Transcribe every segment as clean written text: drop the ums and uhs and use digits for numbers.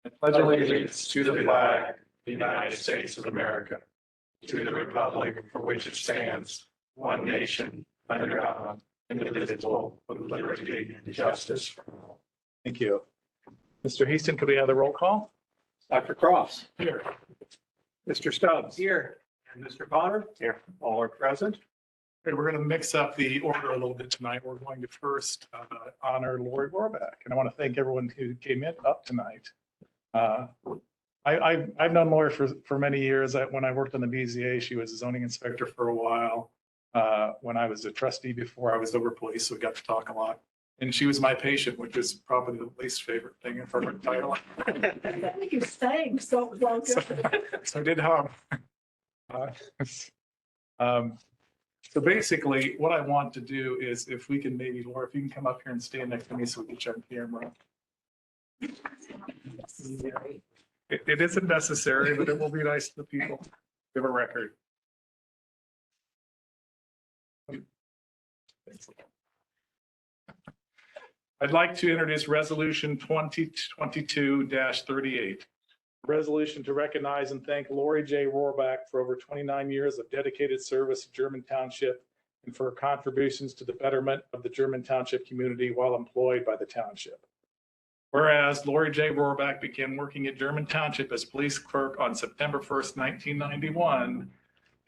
I pledge allegiance to the flag of the United States of America, to the republic for which it stands, one nation, under God, indivisible, with liberty and justice for all. Thank you. Mr. Houston, could we have the roll call? Dr. Cross. Here. Mr. Stubbs. Here. And Mr. Potter. Here. All are present. Okay, we're going to mix up the order a little bit tonight. We're going to first honor Lori Rohrback, and I want to thank everyone who came up tonight. I've known Lori for many years. When I worked on the BZA, she was a zoning inspector for a while. When I was a trustee before, I was over police, so we got to talk a lot. And she was my patient, which is probably the least favorite thing from her entire life. You sang so well. So did hum. So basically, what I want to do is, if we can maybe, Laura, if you can come up here and stand next to me so we can check the camera. It isn't necessary, but it will be nice to the people. Give a record. I'd like to introduce Resolution 2022-38. Resolution to recognize and thank Lori J. Rohrback for over 29 years of dedicated service to German Township and for her contributions to the betterment of the German Township community while employed by the township. Whereas Lori J. Rohrback began working at German Township as police clerk on September 1st, 1991,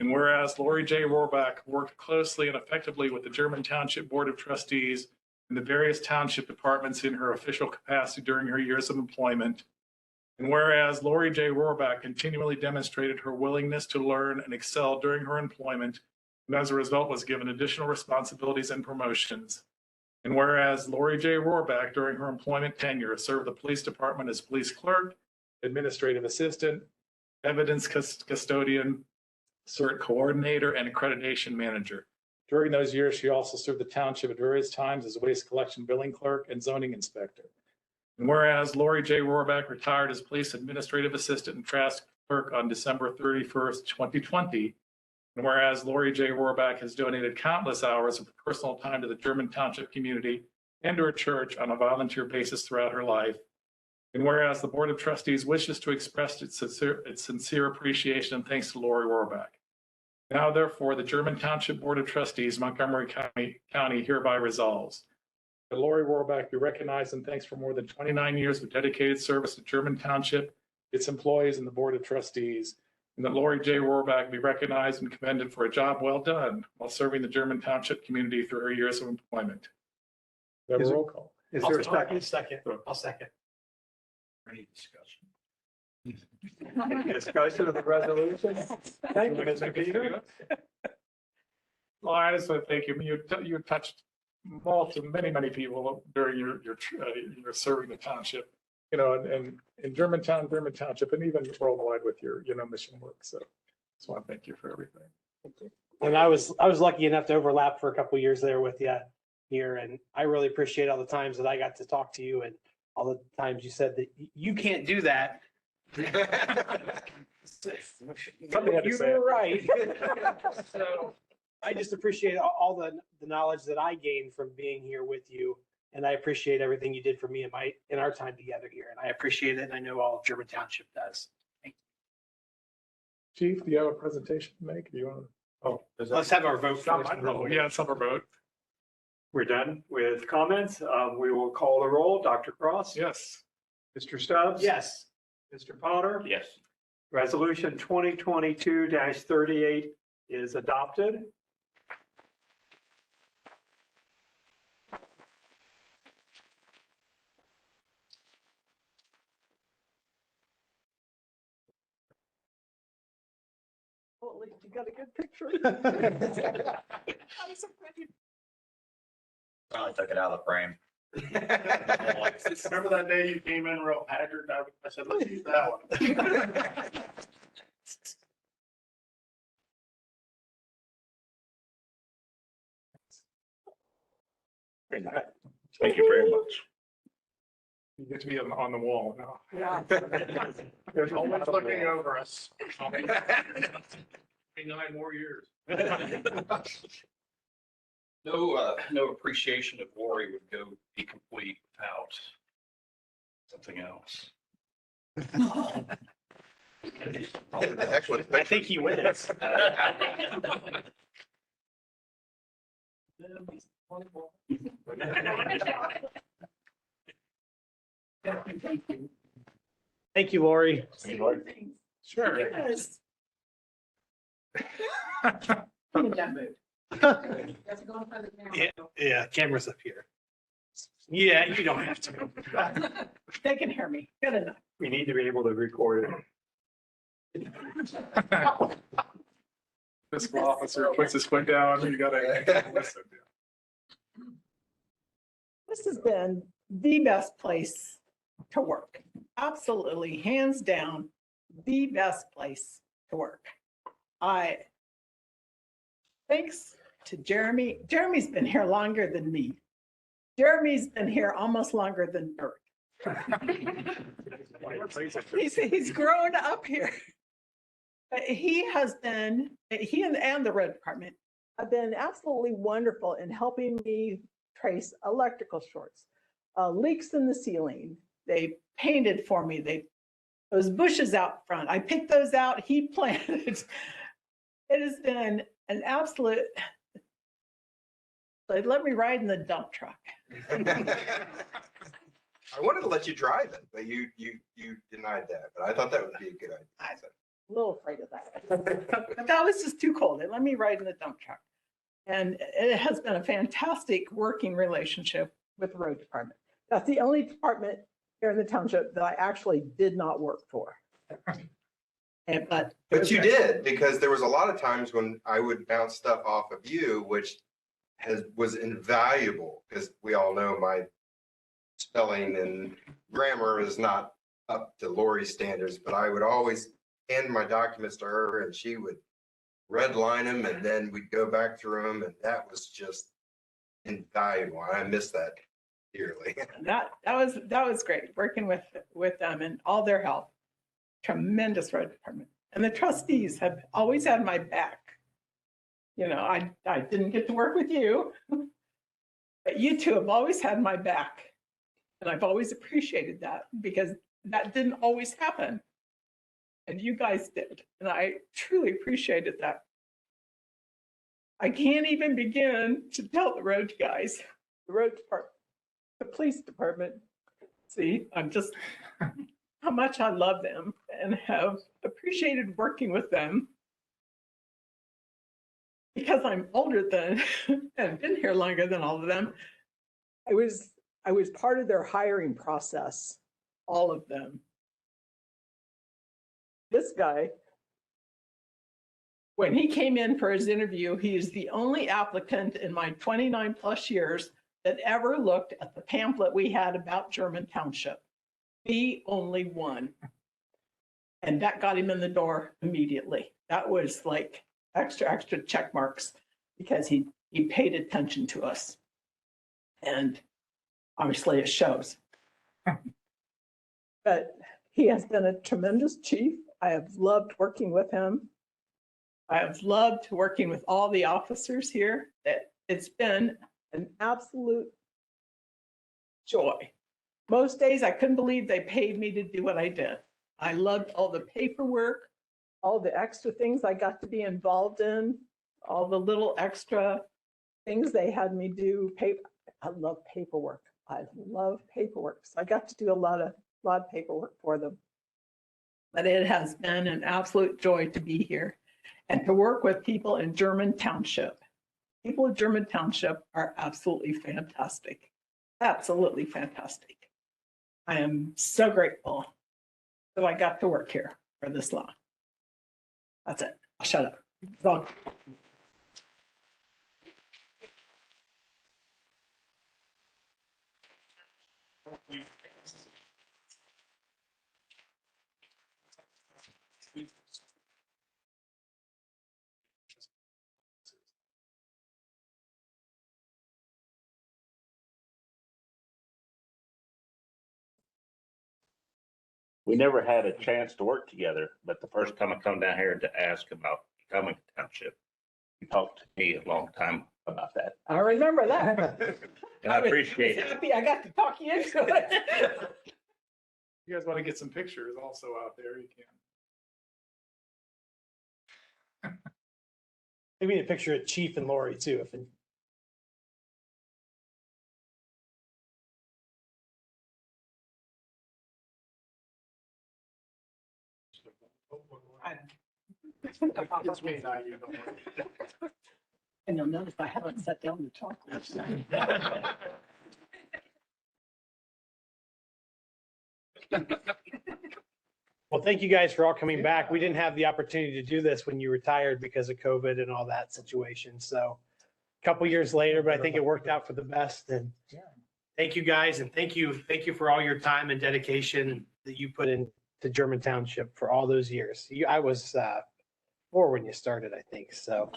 and whereas Lori J. Rohrback worked closely and effectively with the German Township Board of Trustees and the various township departments in her official capacity during her years of employment, and whereas Lori J. Rohrback continually demonstrated her willingness to learn and excel during her employment, and as a result was given additional responsibilities and promotions. And whereas Lori J. Rohrback during her employment tenure served the police department as police clerk, administrative assistant, evidence custodian, CERT coordinator, and accreditation manager. During those years, she also served the township at various times as waste collection billing clerk and zoning inspector. And whereas Lori J. Rohrback retired as police administrative assistant and task clerk on December 31st, 2020, and whereas Lori J. Rohrback has donated countless hours of personal time to the German Township community and to her church on a volunteer basis throughout her life, and whereas the Board of Trustees wishes to express its sincere appreciation and thanks to Lori Rohrback. Now, therefore, the German Township Board of Trustees, Montgomery County hereby resolves that Lori Rohrback be recognized and thanks for more than 29 years of dedicated service to German Township, its employees, and the Board of Trustees, and that Lori J. Rohrback be recognized and commended for a job well done while serving the German Township community through her years of employment. We have a roll call. Is there a second? I'll second. Any discussion of the resolution? Thank you, Mr. Peter. Well, I just want to thank you. You touched many people during your serving the township, and in German Township, and even worldwide with your mission work. So, just want to thank you for everything. And I was lucky enough to overlap for a couple of years there with you here, and I really appreciate all the times that I got to talk to you and all the times you said that you can't do that. You were right. So I just appreciate all the knowledge that I gained from being here with you. And I appreciate everything you did for me in our time together here. And I appreciate it. And I know all of German Township does. Thank you. Chief, do you have a presentation to make? Do you want to? Oh, Let's have our vote first. Oh, yeah, it's our vote. We're done with comments. We will call the roll. Dr. Cross? Yes. Mr. Stubbs? Yes. Mr. Potter? Yes. Resolution 2022-38 is adopted. Well, at least you got a good picture. Finally took it out of the frame. Remember that day you came in real haggard? I said, let's use that one. Thank you very much. You get to be on the wall now. Yeah. There's always looking over us. 9 more years. No appreciation of Lori would be complete without something else. I think he wins. Thank you, Lori. Sure. Yes. I'm in that mood. That's going for the camera. Yeah, camera's up here. Yeah, you don't have to. They can hear me. Good enough. We need to be able to record it. Fiscal officer puts his foot down, you gotta listen. This has been the best place to work. Absolutely, hands down, the best place to work. Thanks to Jeremy. Jeremy's been here longer than me. Jeremy's been here almost longer than Bert. He's grown up here. But he has been, he and the road department have been absolutely wonderful in helping me trace electrical shorts, leaks in the ceiling. They painted for me. Those bushes out front, I picked those out, he planted. It has been an absolute, they let me ride in the dump truck. I wanted to let you drive it, but you denied that, but I thought that would be a good idea. So. A little afraid of that. But that was just too cold. They let me ride in the dump truck. And it has been a fantastic working relationship with the road department. That's the only department here in the township that I actually did not work for. But But you did, because there was a lot of times when I would bounce stuff off of you, which was invaluable, because we all know my spelling and grammar is not up to Lori's standards, but I would always hand my documents to her and she would redline them and then we'd go back through them, and that was just invaluable. I miss that dearly. that was great working with them and all their help. Tremendous road department. And the trustees have always had my back. You know, I didn't get to work with you, but you two have always had my back. And I've always appreciated that, because that didn't always happen. And you guys did. And I truly appreciated that. I can't even begin to tell the road guys, the road department, the police department. See, I'm just, how much I love them and have appreciated working with them. Because I'm older than, and been here longer than all of them. I was part of their hiring process, all of them. This guy, when he came in for his interview, he is the only applicant in my 29 plus years that ever looked at the pamphlet we had about German Township. The only one. And that got him in the door immediately. That was like extra check marks, because he paid attention to us. And obviously it shows. But he has been a tremendous chief. I have loved working with him. I have loved working with all the officers here. It's been an absolute joy. Most days I couldn't believe they paid me to do what I did. I loved all the paperwork, all the extra things I got to be involved in, all the little extra things they had me do. I love paperwork. I love paperwork. So I got to do a lot of paperwork for them. But it has been an absolute joy to be here and to work with people in German Township. People in German Township are absolutely fantastic. Absolutely fantastic. I am so grateful that I got to work here for this long. That's it. I'll shut up. Done. We never had a chance to work together, but the first time I come down here to ask about becoming a township, you talked to me a long time about that. I remember that. And I appreciate was it. happy I got to talk you into it. you guys want to get some pictures also out there, you can. Maybe a picture of Chief and Lori too, if It's me, not you, don't worry. And you'll notice I haven't sat down to talk. Well, thank you guys for all coming back. We didn't have the opportunity to do this when you retired because of COVID and all that situation. So a couple years later, but I think it worked out for the best. And thank you guys. And thank you for all your time and dedication that you put into German Township for all those years. I was 4 when you started, I think. So.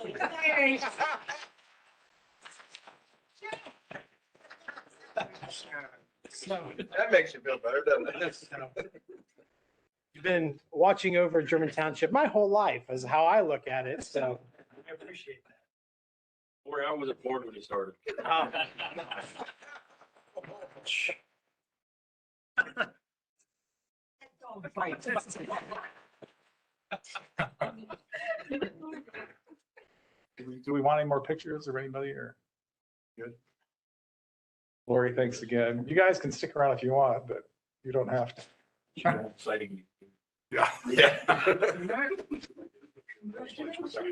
That makes you feel better, doesn't it? You've been watching over German Township my whole life is how I look at it. So I appreciate that. Boy, I wasn't born when you started. Do we want any more pictures or anybody or? Good. Lori, thanks again. You guys can stick around if you want, but you don't have to. Exciting. Yeah.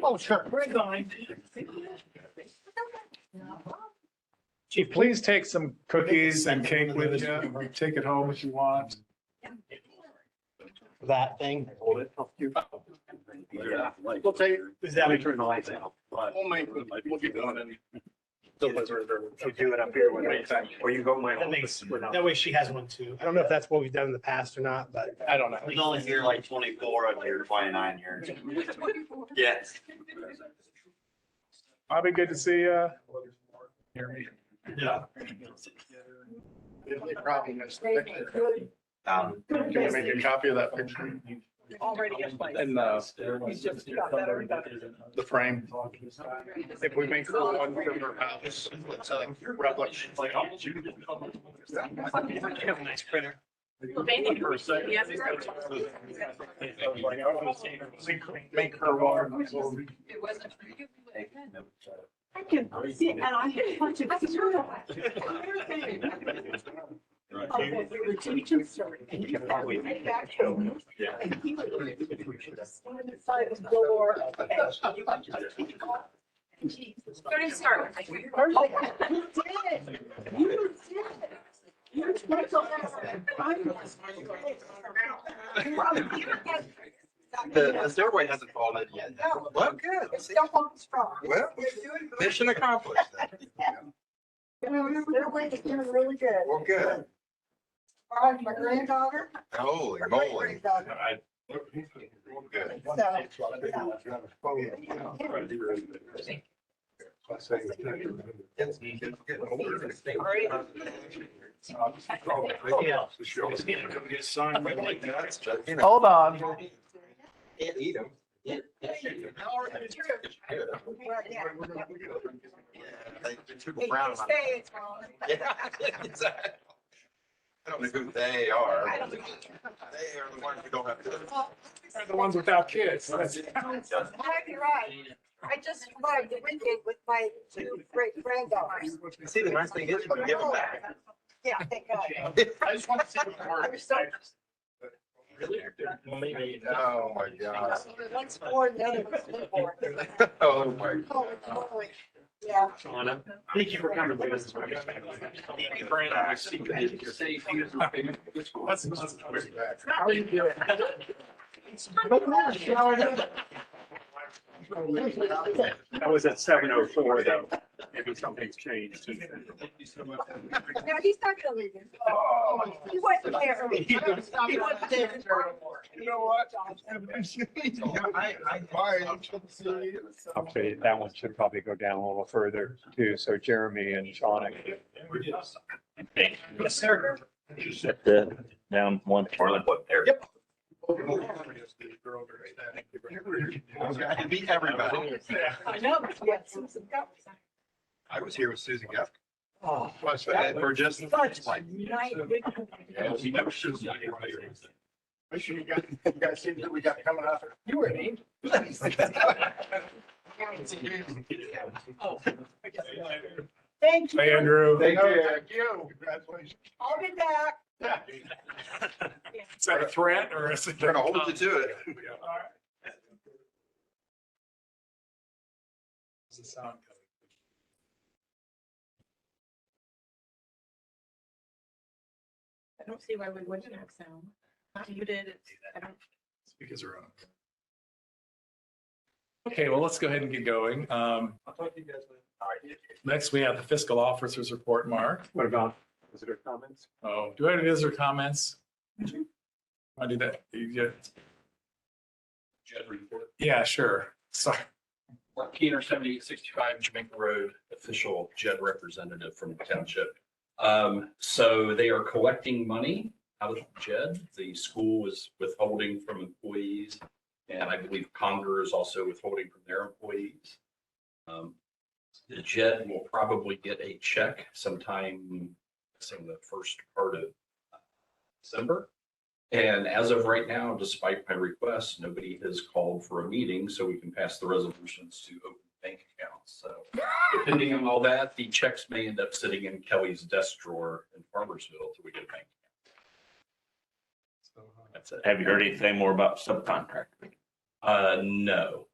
Oh, sure. We're going. Chief, please take some cookies and cake with you. Take it home if you want. That thing. Yeah. We'll take, is that, turn the lights out. We'll get going and. So do it up here when they, or you go my. that makes, that way she has one too. I don't know if that's what we've done in the past or not, but I don't know. I was only here like 24, I'm here 29 years. Yes. Bobby, good to see you. Hear me. Yeah. The only problem is the picture. Can you make a copy of that picture? Already in place. And He's just got better and better. the frame. If we make her one from her house, it's a replica. Like, oh, You have a nice printer. for a second. Make her one. It wasn't for you. I can see, and I had a bunch of. We were teaching story. And he probably made back home. Yeah. And he would just stand inside the door. Don't even start. You did. You did. You The stairway hasn't fallen in yet. Well, good. It's still holding strong. Well, mission accomplished. Stairway is doing really good. Well, good. My granddaughter. Holy moly. Granddaughter. Good. It's getting older. Hold on. Can't eat them. Yeah, exactly. I don't know who they are. They are the ones who don't have kids. They're the ones without kids. Exactly right. I just survived the weekend with my 2 great granddaughters. See, the nice thing is you can give them back. Yeah, thank God. I just want to see the I was so- Oh, my God. One's 4 and the other one's 4. Oh, my God. Holy moly. Yeah. Thank you for coming. That's How are you doing? That was at 7:04 though. Maybe something's changed. No, he's not gonna leave you. He wasn't there. He wasn't there. You know what? I'll tell you, that one should probably go down a little further too. So Jeremy and Shauna. Yes, sir. Set the down one. There. Yep. I beat everybody. I know. Yeah, Susan got me. I was here with Susan Guff. We're just. Such a nice big. Make sure you guys see who we got coming up. You were me. Thank you. Hey, Andrew. Thank you. Congratulations. I'll be back. Is that a threat or is it? We're gonna hold you to it. How's the sound coming? I don't see why we wouldn't have sound. Not muted, it's, I don't. Speakers are on. Okay, well, let's go ahead and get going. I'll talk to you guys later. Next, we have the fiscal officer's report, Mark. What about visitor comments? Oh, do I have any visitor comments? I do that. You get, Jed report. yeah, sure. Sorry. Mark Keener, 7865 Jamaica Road, official JED representative from the township. So they are collecting money out of JED. The school is withholding from employees, and I believe Conger is also withholding from their employees. The JED will probably get a check sometime in the first part of December. And as of right now, despite my request, nobody has called for a meeting so we can pass the resolutions to open bank accounts. So depending on all that, the checks may end up sitting in Kelly's desk drawer in Farmersville till we get a bank account. That's it. Have you heard anything more about subcontracting? No.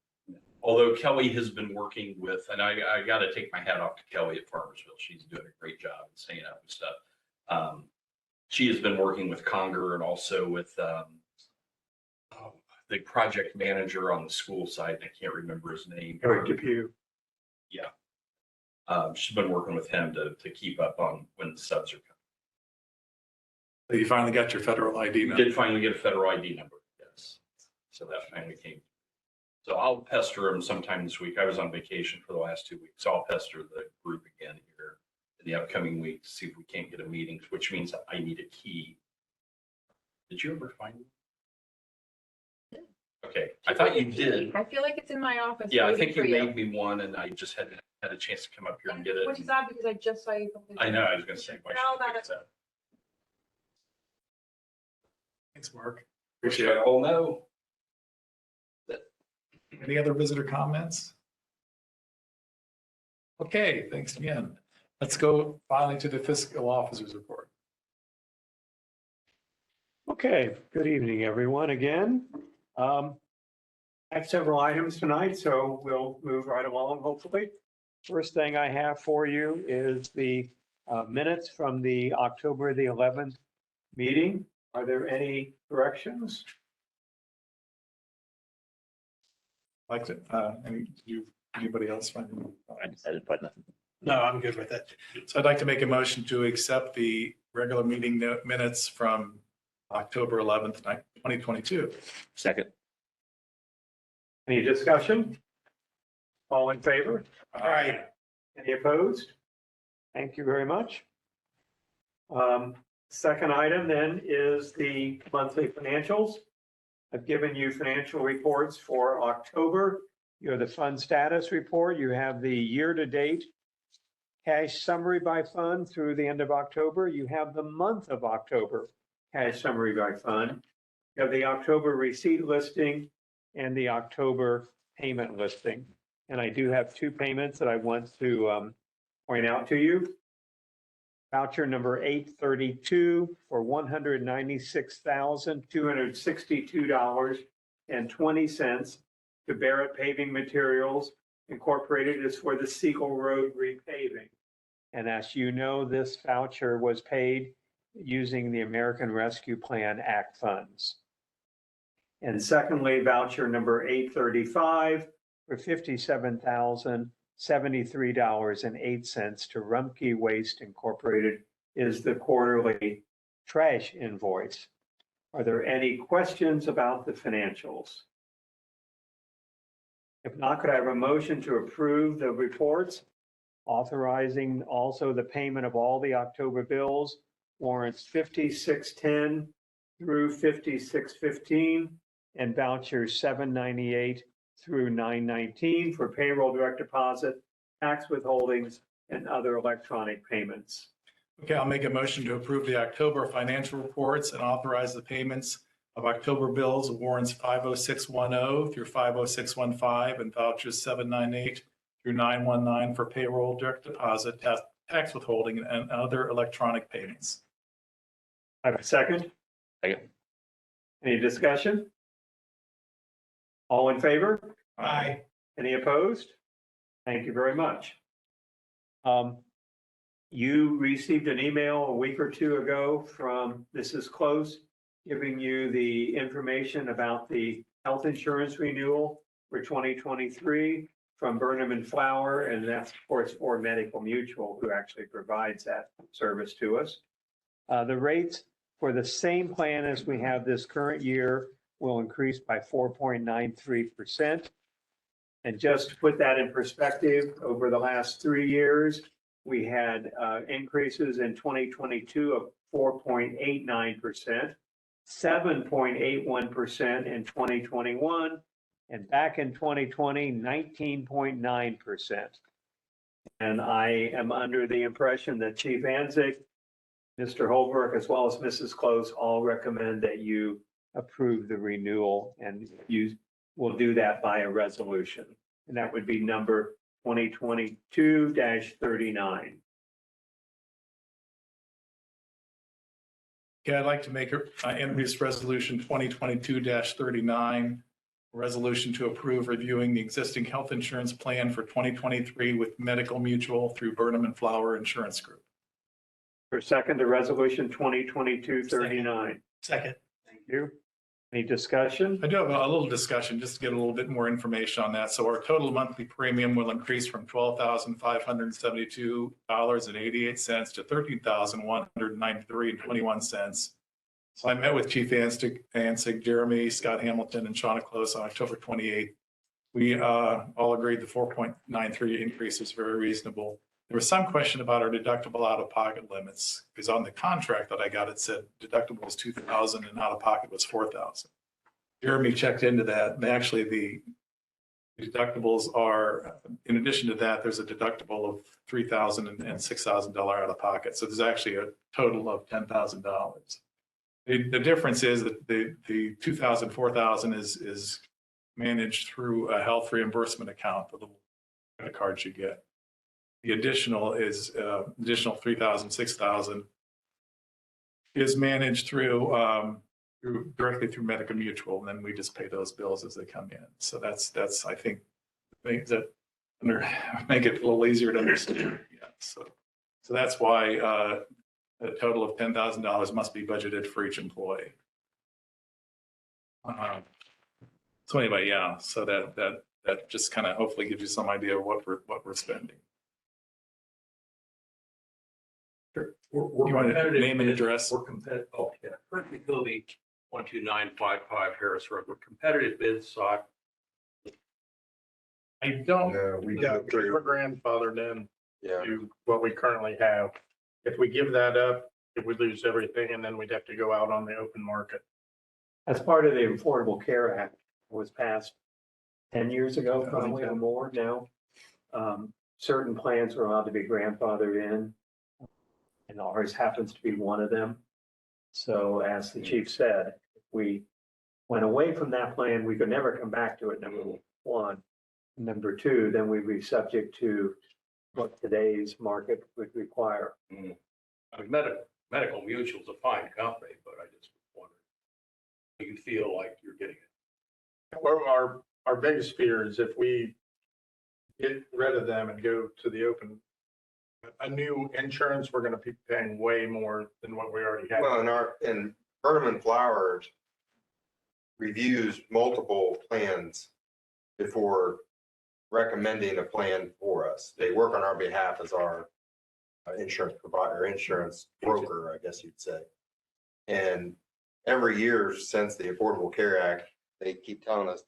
Although Kelly has been working with, and I got to take my hat off to Kelly at Farmersville. She's doing a great job in staying up and stuff. She has been working with Conger and also with the project manager on the school side. I can't remember his name. Eric Depew. She's been working with him to keep up on when the subs are coming. You finally got your federal ID We number. did finally get a federal ID number, yes. So that finally came. So I'll pester him sometime this week. I was on vacation for the last 2 weeks. So I'll pester the group again here in the upcoming week to see if we can't get a meeting, which means I need a key. Did you ever find it? Okay, I thought you did. I feel like it's in my office. Yeah, I waiting think you for made me one and I just hadn't had a chance to come up here and get it. Which is odd because I just saw you. I know, I was gonna say. why No, should I that pick it up? Thanks, Mark. Which Appreciate I it. all know. Any other visitor comments? Okay, thanks again. Let's go finally to the fiscal officer's report. Okay, good evening, everyone, again. I have several items tonight, so we'll move right along, hopefully. First thing I have for you is the minutes from the October the 11th meeting. Are there any corrections? Like, anybody else find? I didn't put nothing. No, I'm good with it. So I'd like to make a motion to accept the regular meeting minutes from October 11th, 2022. Second. Any discussion? All in favor? All right. Any opposed? Thank you very much. Second item then is the monthly financials. I've given you financial reports for October. You have the fund status report. You have the year-to-date cash summary by fund through the end of October. You have the month of October cash summary by fund. You have the October receipt listing and the October payment listing. And I do have two payments that I want to point out to you. Voucher number 832 for $196,262.20 to Barrett Paving Materials Incorporated is for the Siegel Road repaving. And as you know, this voucher was paid using the American Rescue Plan Act funds. And secondly, voucher number 835 for $57,073.08 to Rumpke Waste Incorporated is the quarterly trash invoice. Are there any questions about the financials? If not, could I have a motion to approve the reports, authorizing also the payment of all the October bills, warrants 5610 through 5615, and vouchers 798 through 919 for payroll direct deposit, tax withholdings, and other electronic payments. Okay, I'll make a motion to approve the October financial reports and authorize the payments of October bills, warrants 50610 through 50615, and vouchers 798 through 919 for payroll, direct deposit, tax withholding, and other electronic payments. I have a second? Second. Any discussion? All in favor? Aye. Any opposed? Thank you very much. You received an email a week or two ago from Mrs. Close giving you the information about the health insurance renewal for 2023 from Burnham and Flower, and that's of course for Medical Mutual, who actually provides that service to us. The rates for the same plan as we have this current year will increase by 4.93%. And just to put that in perspective, over the last 3 years, we had increases in 2022 of 4.89%, 7.81% in 2021, and back in 2020, 19.9%. And I am under the impression that Chief Anzick, Mr. Holbrook, as well as Mrs. Close, all recommend that you approve the renewal, and you will do that by a resolution. And that would be number 2022-39. Okay, I'd like to make introduce resolution 2022-39, resolution to approve reviewing the existing health insurance plan for 2023 with Medical Mutual through Burnham and Flower Insurance Group. For second to resolution 2022-39. Second. Thank you. Any discussion? I do have a little discussion just to get a little bit more information on that. So our total monthly premium will increase from $12,572.88 to $13,193.21. So I met with Chief Anzick, Jeremy, Scott Hamilton, and Shauna Close on October 28th. We all agreed the 4.93 increase is very reasonable. There was some question about our deductible out-of-pocket limits, because on the contract that I got, it said deductible was $2,000 and out-of-pocket was $4,000. Jeremy checked into that, and actually the deductibles are, in addition to that, there's a deductible of $3,000 and $6,000 out-of-pocket. So there's actually a total of $10,000. The difference is that the $2,000, $4,000 is managed through a health reimbursement account, the little credit cards you get. The additional is additional $3,000, $6,000 is managed through directly through Medical Mutual, and then we just pay those bills as they come in. So that's I think things that make it a little easier to understand. Yeah, so that's why a total of $10,000 must be budgeted for each employee. So anyway, yeah. So that just kind of hopefully gives you some idea of what we're spending. Sure. You want to name and address? We're competitive. Oh, yeah. Currently, Kobe 12955 Harris Road. We're competitive bid sought. I don't. No, we Yeah, don't. we're grandfathered in Yeah. to what we currently have. If we give that up, if we lose everything, and then we'd have to go out on the open market. As part of the Affordable Care Act was passed 10 years ago, probably or more now. Certain plans are allowed to be grandfathered in, and ours happens to be one of them. So as the chief said, if we went away from that plan, we could never come back to it, number one. Number two, then we'd be subject to what today's market would require. I mean, Medical Mutual's a fine company, but I just wonder, do you feel like you're getting it? Well, our biggest fear is if we get rid of them and go to the open, a new insurance, we're going to be paying way more than what we already have. Well, and Burnham and Flowers reviews multiple plans before recommending a plan for us. They work on our behalf as our insurance provider, insurance broker, I guess you'd say. And every year since the Affordable Care Act, they keep telling us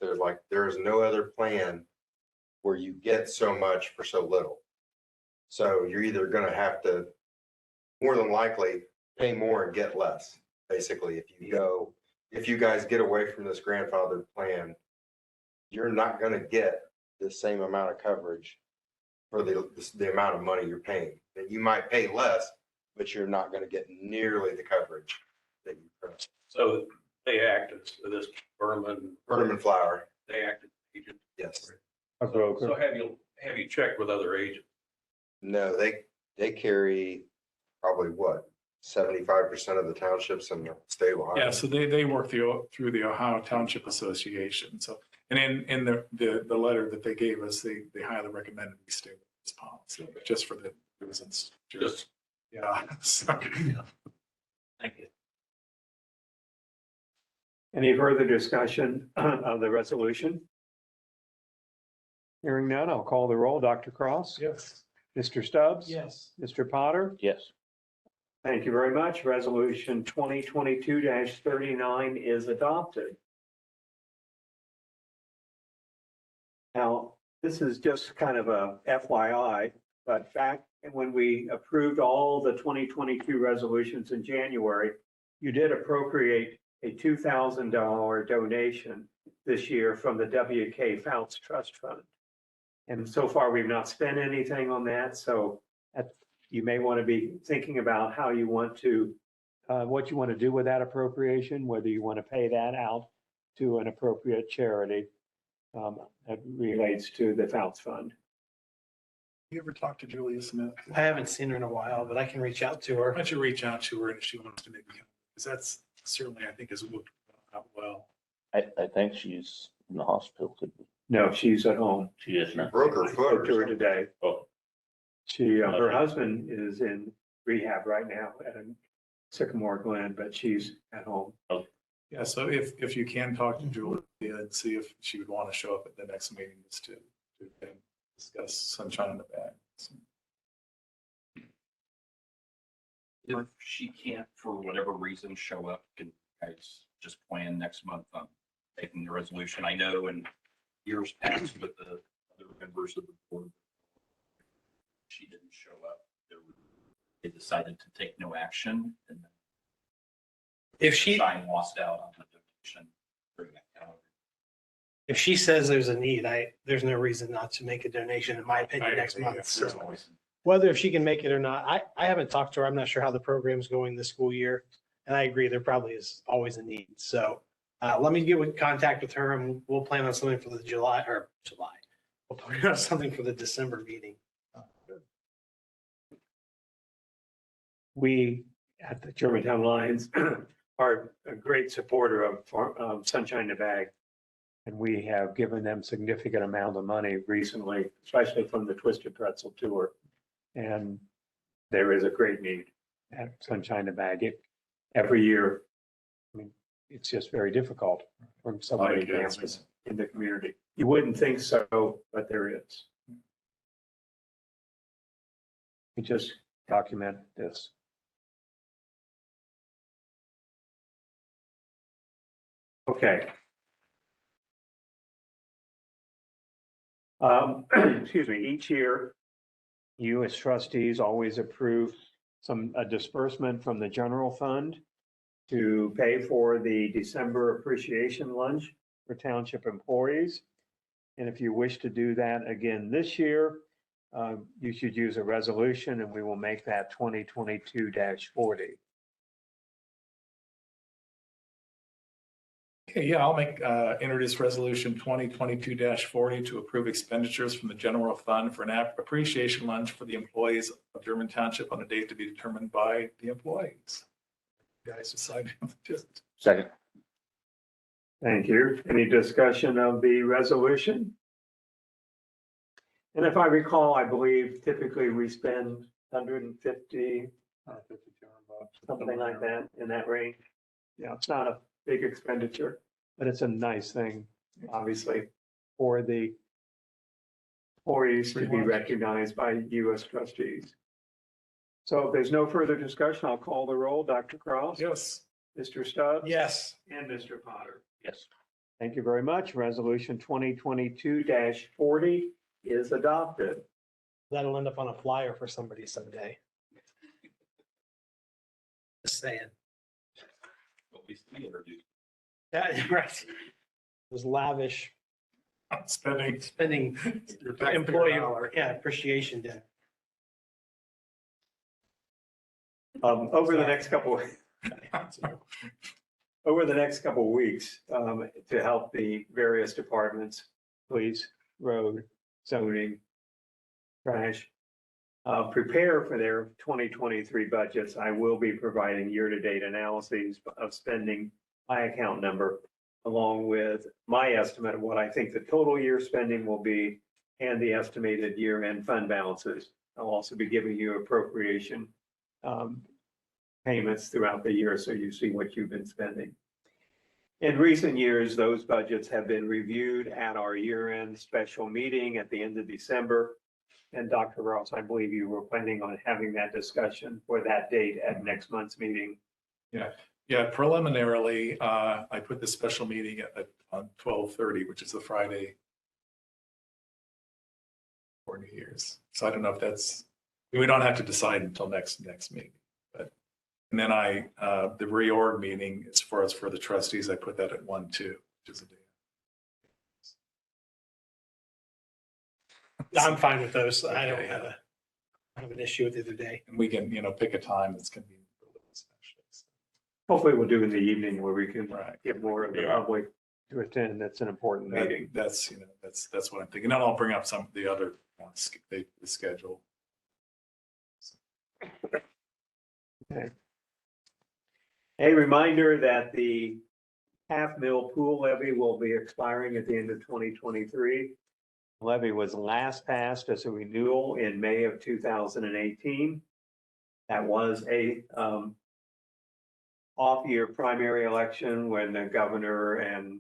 there's no other plan where you get so much for so little. So you're either going to have to, more than likely, pay more and get less. Basically, if you guys get away from this grandfathered plan, you're not going to get the same amount of coverage for the amount of money you're paying. That you might pay less, but you're not going to get nearly the coverage that you currently. So they act as this Berman, Berman Flower, they act as agent. yes. A broker. So have you checked with other agents? No, they carry probably what, 75% of the townships in the state of Ohio. Yeah, so they work through the Ohio Township Association. So, and in the letter that they gave us, they highly recommended we stay with this policy, but just for the reasons. Just, Yeah. So, thank you. Any further discussion of the resolution? Hearing none, I'll call the roll. Dr. Cross? yes. Mr. Stubbs? Yes. Mr. Potter? Yes. Thank you very much. Resolution 2022-39 is adopted. Now, this is just kind of a FYI, but back when we approved all the 2022 resolutions in January, you did appropriate a $2,000 donation this year from the WK Fouts Trust Fund. And so far, we've not spent anything on that, so you may want to be thinking about how you want to, what you want to do with that appropriation, whether you want to pay that out to an appropriate charity that relates to the Fouts Fund. You ever talk to Julia Smith? I haven't seen her in a while, but I can reach out to her. Why don't you reach out to her and if she wants to maybe, because that's certainly, I think, has worked out well. I think she's in the hospital. No, she's at home. She is now. Broke her I foot spoke or to her something. today. Oh. She, her Okay. husband is in rehab right now at a Sycamore Glen, but she's at home. Yeah, so if you can talk to Julia and see if she would want to show up at the next meeting just to discuss sunshine in the bag. So, If she can't, for whatever reason, show up, can you guys just plan next month on taking the resolution? I know in years past with the other members of the board, she didn't show up. They decided to take no action and If she, Shine lost out on the donation during that calendar. if she says there's a need, there's no reason not to make a donation, in my opinion, next agree, month. yes, So, certainly. whether if she can make it or not, I haven't talked to her. I'm not sure how the program's going this school year. And I agree, there probably is always a need. So let me get in contact with her and we'll plan on something for the July. We'll plan on something for the December meeting. We at the Germantown Lions are a great supporter of Sunshine in the Bag. And we have given them significant amount of money recently, especially from the Twisted Pretzel Tour. And there is a great need at Sunshine in the Bag. Every year, I mean, it's just very difficult for so many families in the community. You wouldn't think so, but there is. We just document this. Okay. Excuse me, each year, you as trustees always approve a disbursement from the general fund to pay for the December appreciation lunch for township employees. And if you wish to do that again this year, you should use a resolution and we will make that 2022-40. Okay, yeah, I'll introduce resolution 2022-40 to approve expenditures from the general fund for an appreciation lunch for the employees of German Township on a date to be determined by the employees. You guys decide. Just Second. Thank you. Any discussion of the resolution? And if I recall, I believe typically we spend 150, something like that, in that range. Yeah, it's not a big expenditure, but it's a nice thing, obviously, for the employees to be recognized by you as trustees. So if there's no further discussion, I'll call the roll. Dr. Cross? yes. Mr. Stubbs? Yes. And Mr. Potter? Yes. Thank you very much. Resolution 2022-40 is adopted. That'll end up on a flyer for somebody someday. Just saying. What we introduced. Yeah, right. It was lavish. spending your taxpayer employee, dollar. yeah, appreciation day. Over the next couple, over the next couple of weeks, to help the various departments, police, road, zoning, trash, prepare for their 2023 budgets, I will be providing year-to-date analyses of spending by account number, along with my estimate of what I think the total year spending will be and the estimated year-end fund balances. I'll also be giving you appropriation payments throughout the year, so you see what you've been spending. In recent years, those budgets have been reviewed at our year-end special meeting at the end of December. And Dr. Ross, I believe you were planning on having that discussion for that date at next month's meeting. Yeah, preliminarily, I put the special meeting on 12/30, which is the Friday for New Year's. So I don't know if that's, we don't have to decide until next meeting. But, and then the reorg meeting, as far as for the trustees, I put that at 1/2, which is a day. I'm fine with those. I don't Okay, have an issue with either day. And we can, pick a time that's convenient for Louis, actually. So, Hopefully we'll do it in the evening where we can right. get more of the Yeah. public to attend. That's an important meeting. That's what I'm thinking. And I'll bring up some of the other, the schedule. A reminder that the half-mil pool levy will be expiring at the end of 2023. Levy was last passed as a renewal in May of 2018. That was a off-year primary election when the governor and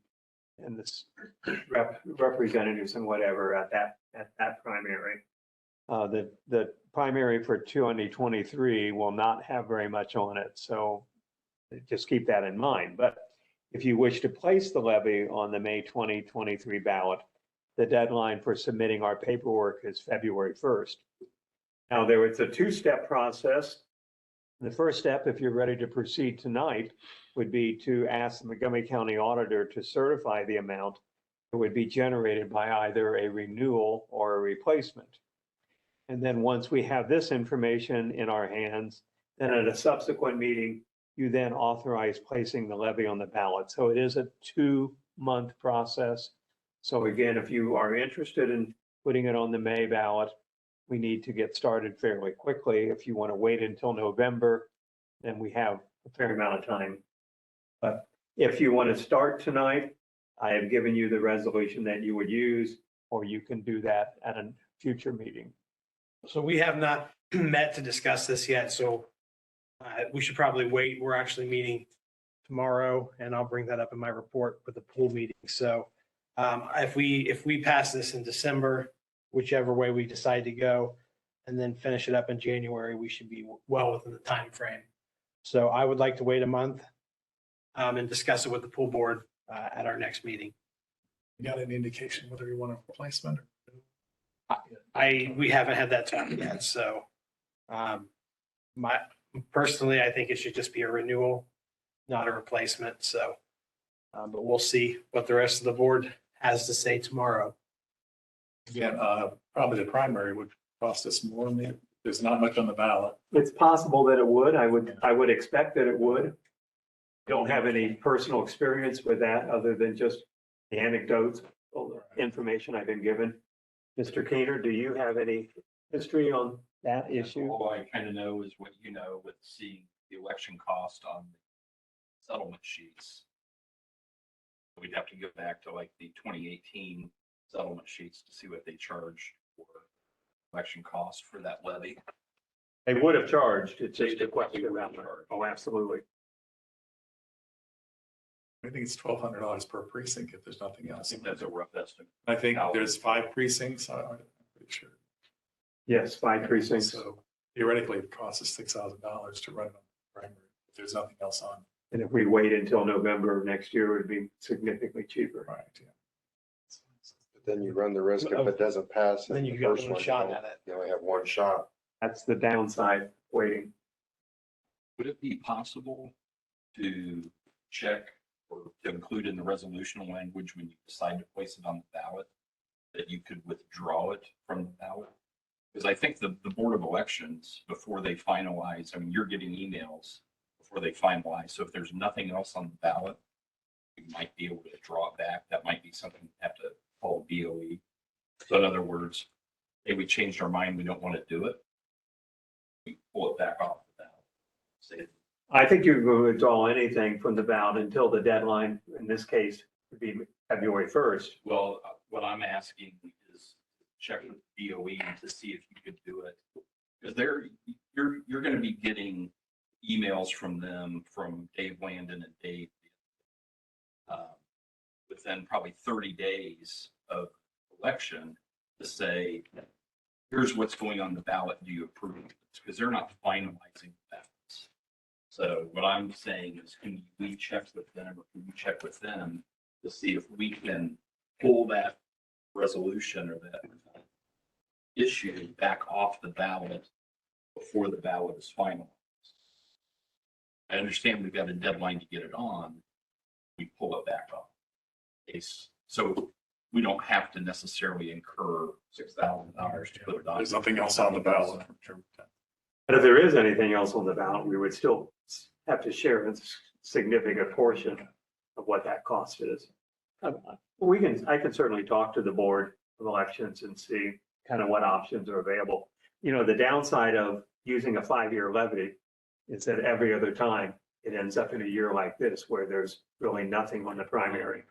the representatives and whatever at that primary. The primary for 2023 will not have very much on it, so just keep that in mind. But if you wish to place the levy on the May 2023 ballot, the deadline for submitting our paperwork is February 1st. Now, there was a two-step process. The first step, if you're ready to proceed tonight, would be to ask the Montgomery County Auditor to certify the amount that would be generated by either a renewal or a replacement. And then once we have this information in our hands, then at a subsequent meeting, you then authorize placing the levy on the ballot. So it is a 2-month process. So again, if you are interested in putting it on the May ballot, we need to get started fairly quickly. If you want to wait until November, then we have a fair amount of time. But if you want to start tonight, I have given you the resolution that you would use, or you can do that at a future meeting. So we have not met to discuss this yet, so we should probably wait. We're actually meeting tomorrow, and I'll bring that up in my report with the pool meeting. So if we pass this in December, whichever way we decide to go, and then finish it up in January, we should be well within the time frame. So I would like to wait a month and discuss it with the pool board at our next meeting. You got any indication whether you want a replacement? We haven't had that time yet, so personally, I think it should just be a renewal, not a replacement. So, but we'll see what the rest of the board has to say tomorrow. Again, probably the primary would cost us more. Maybe there's not much on the ballot. It's possible that it would. I would expect that it would. Don't have any personal experience with that other than just the anecdotes, information I've been given. Mr. Keener, do you have any history on that issue? All I kind of know is what you know with seeing the election cost on the settlement sheets. We'd have to go back to like the 2018 settlement sheets to see what they charged for election costs for that levy. They would have charged. It's just a They question would about. have charged. Oh, absolutely. I think it's $1,200 per precinct if there's nothing I else. think that's a rough estimate. I think there's 5 precincts. I'm pretty sure. Yes, 5 precincts. So theoretically, it costs us $6,000 to run it on the primary if there's nothing else on. And if we wait until November of next year, it would be significantly cheaper. Right. Yeah. But then you run the risk if it doesn't pass. Then in you the got first one one, shot at it. You only have one shot. That's the downside, waiting. Would it be possible to check or to include in the resolutional language when you decide to place it on the ballot, that you could withdraw it from the ballot. Because I think the Board of Elections, before they finalize, I mean, you're getting emails before they finalize. So if there's nothing else on the ballot, we might be able to draw it back. That might be something we have to call BOE. So in other words, if we changed our mind, we don't want to do it, we pull it back off the ballot. Say, I think you can withdraw anything from the ballot until the deadline, in this case, would be February 1st. well, what I'm asking is check with BOE to see if you could do it. Because you're going to be getting emails from them, from Dave Landon and Dave, within probably 30 days of election to say, here's what's going on the ballot. Do you approve of this? Because they're not finalizing the ballots. So what I'm saying is, can we check with them, or can we check with them to see if we can pull that resolution or that issue back off the ballot before the ballot is finalized? I understand we've got a deadline to get it on. We pull it back off. So we don't have to necessarily incur $6,000 to put it on. There's nothing else on the ballot. But if there is anything else on the ballot, we would still have to share a significant portion of what that cost is. I can certainly talk to the Board of Elections and see kind of what options are available. You know, the downside of using a 5-year levy is that every other time it ends up in a year like this where there's really nothing on the primary.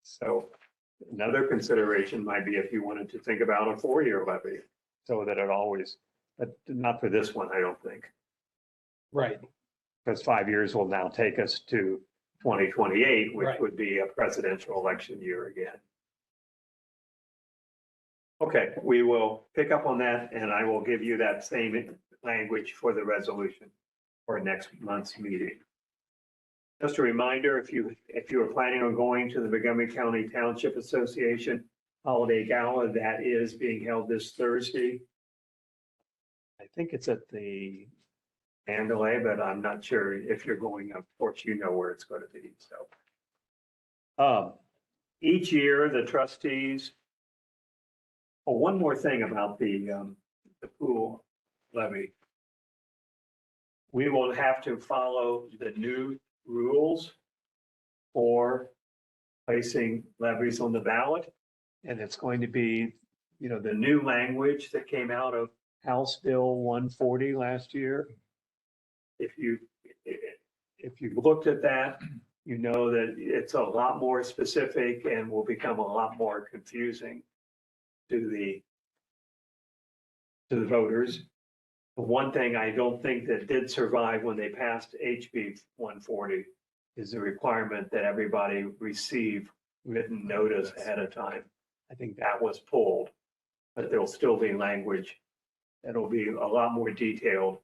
So another consideration might be if you wanted to think about a 4-year levy so that it always, but not for this one, I don't think. Right. Because 5 years will now take us to 2028, which Right. would be a presidential election year again. Okay, we will pick up on that and I will give you that same language for the resolution for next month's meeting. Just a reminder, if you are planning on going to the Montgomery County Township Association Holiday Gala, that is being held this Thursday. I think it's at the Mandalay, but I'm not sure if you're going. Of course, you know where it's going to be. So, each year the trustees. Oh, one more thing about the pool levy. We will have to follow the new rules for placing levies on the ballot. And it's going to be, you know, the new language that came out of House Bill 140 last year. If you looked at that, you know that it's a lot more specific and will become a lot more confusing to the voters. The one thing I don't think that did survive when they passed HB 140 is the requirement that everybody receive written notice ahead of time. I think that was pulled, but there'll still be language that'll be a lot more detailed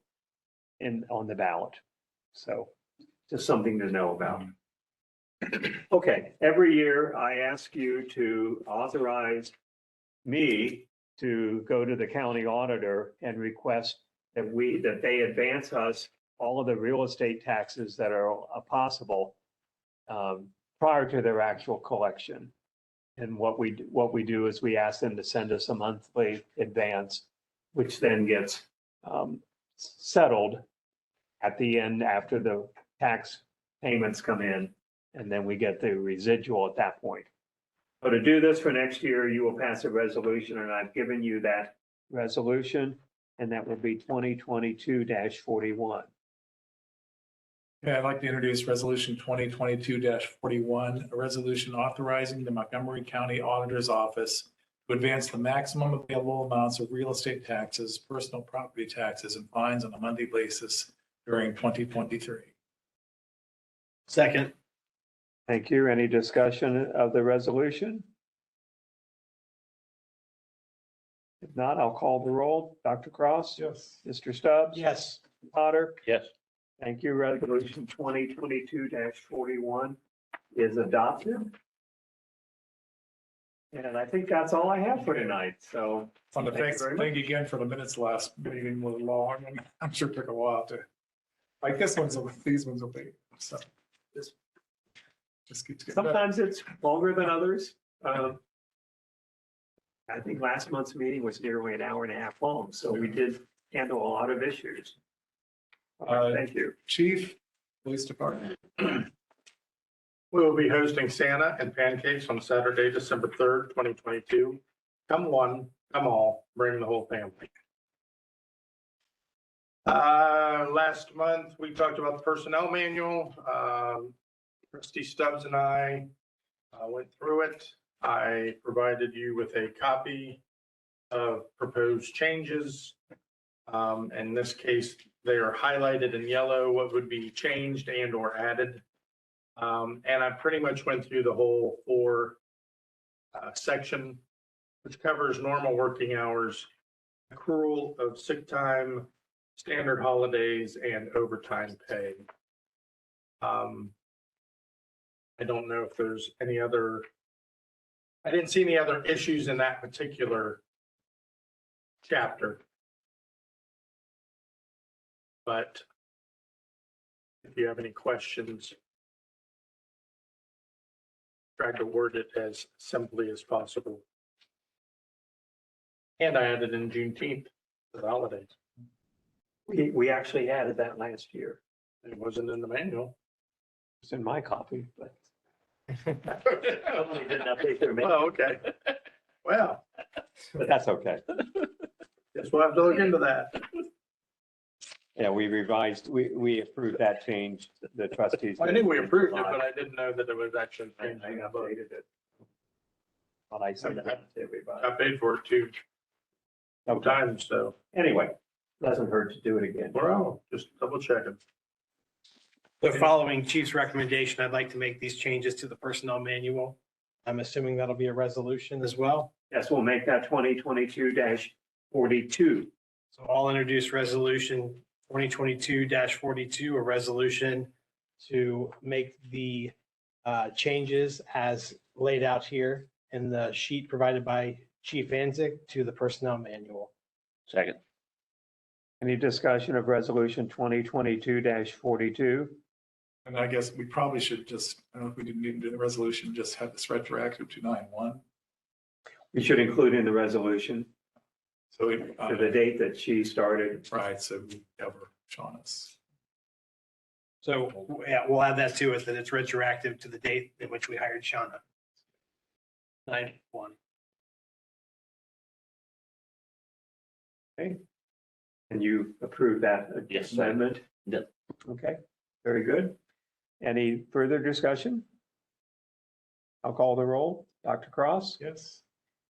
on the ballot. So just something to know about. Okay, every year I ask you to authorize me to go to the county auditor and request that they advance us all of the real estate taxes that are possible prior to their actual collection. And what we do is we ask them to send us a monthly advance, which then gets settled at the end after the tax payments come in, and then we get the residual at that point. So to do this for next year, you will pass a resolution, and I've given you that resolution, and that will be 2022-41. Yeah, I'd like to introduce Resolution 2022-41, a resolution authorizing the Montgomery County Auditor's Office to advance the maximum available amounts of real estate taxes, personal property taxes, and fines on a monthly basis during 2023. Second. Thank you. Any discussion of the resolution? If not, I'll call the roll. Dr. Cross? Yes. Mr. Stubbs? Yes. Potter? Yes. Thank you. Resolution 2022-41 is adopted. And I think that's all I have for tonight. So On the Thank you thanks, very thank you again for the minutes last meeting was long, and I'm sure it took a while to, like these ones will be, so. Just keeps getting better. sometimes it's longer than others. I think last month's meeting was nearly an hour and a half long, so we did handle a lot of issues. Thank you. Chief, Police Department. We will be hosting Santa and pancakes on Saturday, December 3rd, 2022. Come one, come all, bring the whole family. Last month, we talked about the personnel manual. Trustee Stubbs and I went through it. I provided you with a copy of proposed changes. In this case, they are highlighted in yellow, what would be changed and or added. And I pretty much went through the whole 4 section, which covers normal working hours, accrual of sick time, standard holidays, and overtime pay. I don't know if there's any other, I didn't see any other issues in that particular chapter. But if you have any questions, tried to word it as simply as possible. And I added in Juneteenth for the holidays. We actually added that last year. It wasn't in the manual. It's in my copy, but. Somebody didn't update their manual. Oh, okay. Well, But that's okay. guess we'll have to look into that. Yeah, we revised, we approved that change, the trustees. I knew we approved it, but I didn't know that it was actually I changed. in the book. updated it. But I sent it out to everybody. I paid for it 2 times, so Anyway, doesn't hurt to do it again. we're all just double checking. So following chief's recommendation, I'd like to make these changes to the personnel manual. I'm assuming that'll be a resolution as well. Yes, we'll make that 2022-42. So I'll introduce resolution 2022-42, a resolution to make the changes as laid out here in the sheet provided by Chief Anzick to the personnel manual. Second. Any discussion of resolution 2022-42? And I guess we probably should just, I don't know if we didn't even do the resolution, just have this retroactive to 9/1. We should include in the resolution So we, to the date that she started. right, so we cover Shauna's. So yeah, we'll add that to it, that it's retroactive to the date in which we hired Shauna. 9/1. Okay. And you approve that Yes, sir. amendment? Yep. Okay, very good. Any further discussion? I'll call the roll. Dr. Cross? Yes.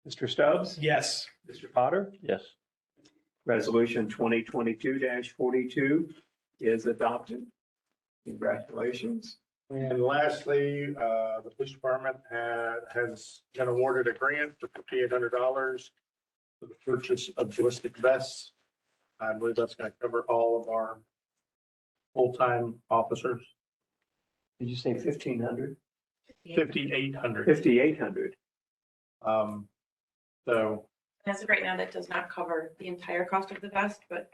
Mr. Stubbs? Yes. Mr. Potter? Yes. Resolution 2022-42 is adopted. Congratulations. And lastly, the police department has been awarded a grant for $5,800 for the purchase of ballistic vests. I believe that's going to cover all of our full-time officers. Did you say 1,500? 5,800. 5,800. So As of right now, that does not cover the entire cost of the vest, but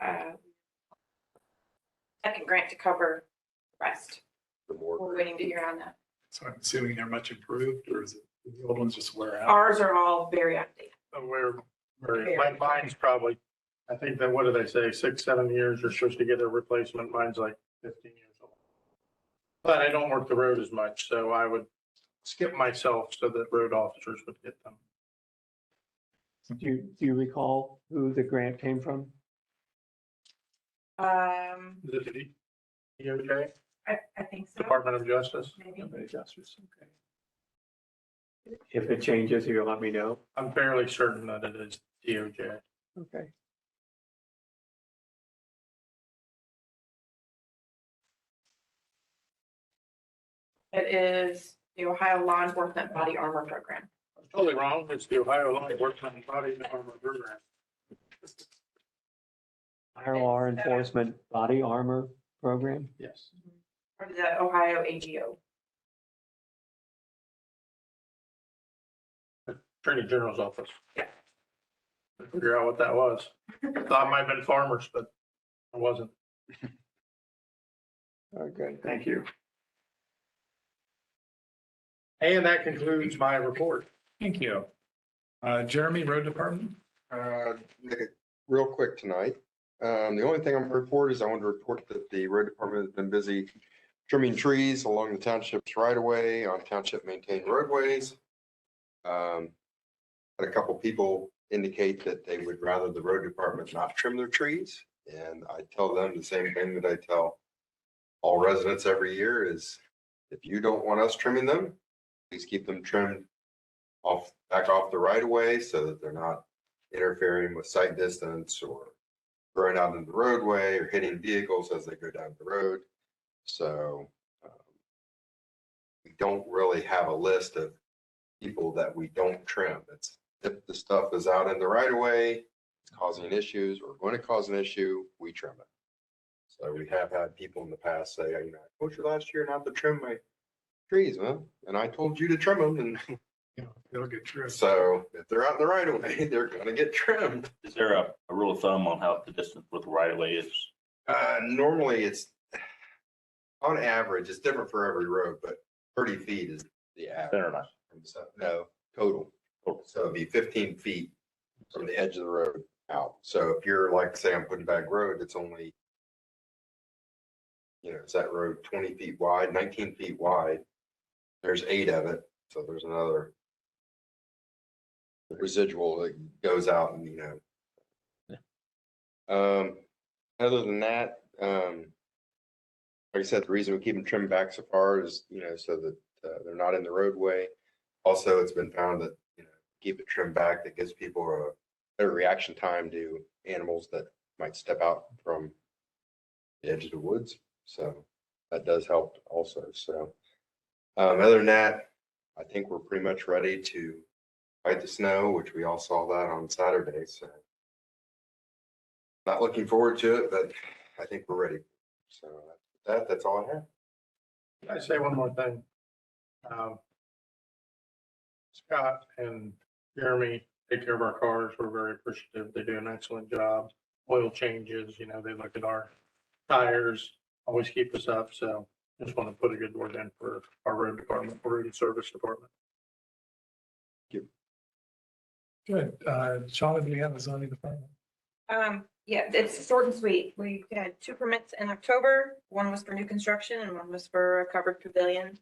second grant to cover the rest. We're waiting to hear on that. So I'm assuming they're much improved, or is it, the old ones just wear out? Ours are all very outdated. mine's probably, I think that, what do they say, 6-7 years, you're supposed to get a replacement. Mine's like 15 years old. But I don't work the road as much, so I would skip myself so that road officers would get them. Do you recall who the grant came from? Is it the DOJ, I think so. Department of Justice? Maybe. Justice, okay. If it changes, you'll let me know. I'm fairly certain that it is DOJ. Okay. It is the Ohio Law Enforcement Body Armor Program. I'm totally wrong. It's the Ohio Law Enforcement Body Armor Program. Fire law enforcement body armor program? Yes. Or the Ohio AGO. Attorney General's office. Yeah. Figure out what that was. Thought it might have been farmers, but it wasn't. Very good, thank you. And that concludes my report. Thank you. Jeremy, Road Department? Make it real quick tonight. The only thing I'm gonna report is I want to report that the road department has been busy trimming trees along the township's right of way on township maintained roadways. Had a couple people indicate that they would rather the road department not trim their trees. And I tell them the same thing that I tell all residents every year is if you don't want us trimming them, please keep them trimmed back off the right of way so that they're not interfering with sight distance or going out in the roadway or hitting vehicles as they go down the road. So we don't really have a list of people that we don't trim. It's if the stuff is out in the right of way, it's causing issues or going to cause an issue, we trim it. So we have had people in the past say, you know, I told you last year not to trim my trees, well, and I told you to trim them, and They'll get trimmed. so if they're out in the right of way, they're gonna get trimmed. Is there a rule of thumb on how the distance with the right of way is? Normally it's, on average, it's different for every road, but 30 feet is the average. Fair enough. No, total. So it'd be 15 feet from the edge of the road out. So if you're like, say, on Put Bag Road, it's only, you know, is that road 20 feet wide, 19 feet wide? There's 8 of it. So there's another residual that goes out and, you know. Other than that, like I said, the reason we keep them trimmed back so far is, you know, so that they're not in the roadway. Also, it's been found that, you know, keep it trimmed back, that gives people a better reaction time to animals that might step out from the edge of the woods. So that does help also. So other than that, I think we're pretty much ready to fight the snow, which we all saw that on Saturday. So not looking forward to it, but I think we're ready. So that's all I have. Can I say one more thing? Scott and Jeremy take care of our cars. We're very appreciative. They do an excellent job. Oil changes, you know, they look at our tires, always keep us up. So just want to put a good word in for our road department, road and service department. Good. Shauna, do we have a zoning department? Yeah, it's short and sweet. We had 2 permits in October. One was for new construction and one was for a covered pavilion.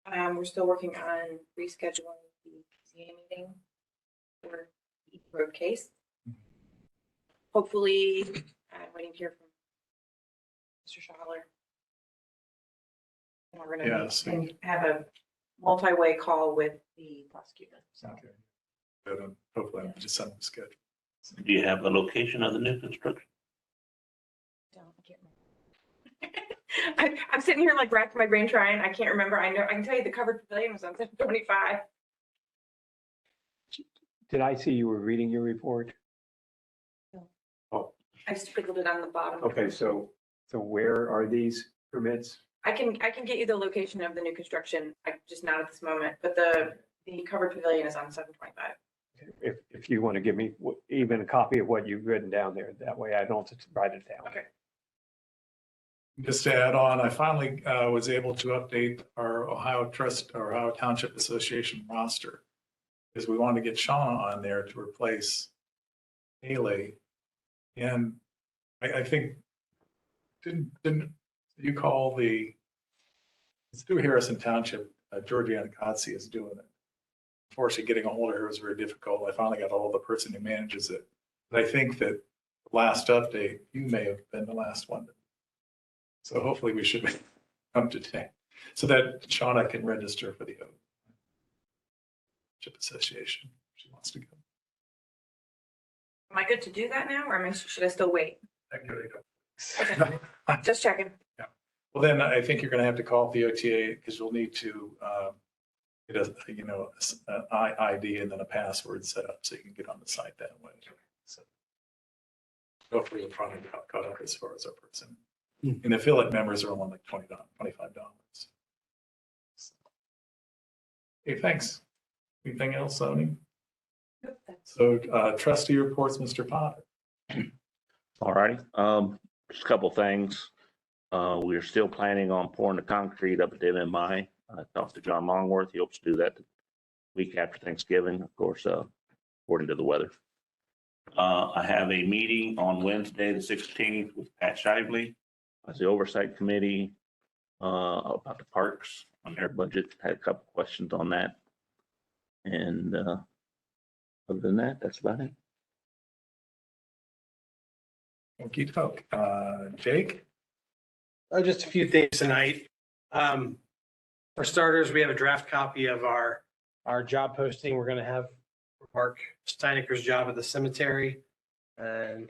We're still working on rescheduling the PCA meeting for each road case. Hopefully, I'm waiting to hear from Mr. Schaller. And we're gonna Yes. have a multi-way call with the prosecutor. So Okay. Good. And hopefully I'm just sending the schedule. Do you have the location of the new construction? I can't remember. I'm sitting here like racking my brain trying. I can't remember. I know I can tell you the covered pavilion was on 725. Did I see you were reading your report? I scribbled it on the bottom. Okay, so where are these permits? I can get you the location of the new construction. I just not at this moment, but the covered pavilion is on 725. If you want to give me even a copy of what you've written down there, that way I don't have to write it down. Okay. Just to add on, I finally was able to update our Ohio Township Association roster because we wanted to get Shauna on there to replace Haley. And I think, didn't you call it's through Harrison Township, Georgiana Kotze is doing it. Unfortunately, getting a hold of her was very difficult. I finally got a hold of the person who manages it. But I think that the last update, you may have been the last one. So hopefully we should be up to date so that Shauna can register for the Township Association. If she wants to go. Am I good to do that now, or should I still wait? Okay. Just checking. Well, then I think you're going to have to call the OTA because you'll need to get an ID and then a password set up so you can get on the site that way. So hopefully you'll probably get caught up as far as our person. And affiliate members are only like $20, $25. Okay, thanks. Anything else, Sony? So trustee reports, Mr. Potter. All righty. Just a couple things. We're still planning on pouring the concrete up at the MMI. I talked to John Longworth. He hopes to do that the week after Thanksgiving. Of course, according to the weather. I have a meeting on Wednesday, the 16th with Pat Shively as the Oversight Committee about the parks on their budget. Had a couple questions on that. And other than that, that's about it. Thank you, Doug. Jake? Just a few things tonight. For starters, we have a draft copy of our job posting. We're going to have Mark Steineker's job at the cemetery and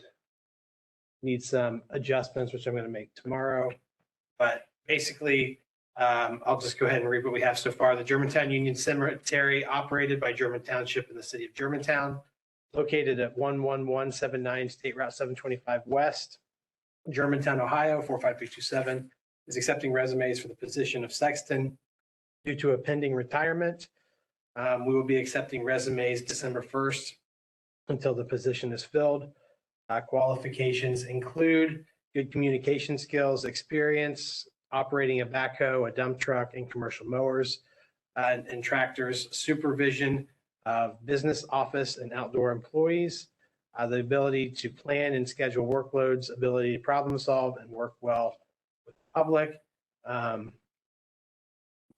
need some adjustments, which I'm going to make tomorrow. But basically, I'll just go ahead and read what we have so far. The Germantown Union Cemetery, operated by German Township in the city of Germantown, located at 11179 State Route 725 West, Germantown, Ohio, 45327, is accepting resumes for the position of sexton due to a pending retirement. We will be accepting resumes December 1st until the position is filled. Qualifications include good communication skills, experience operating a backhoe, a dump truck, and commercial mowers and tractors, supervision of business, office, and outdoor employees, the ability to plan and schedule workloads, ability to problem solve and work well with the public.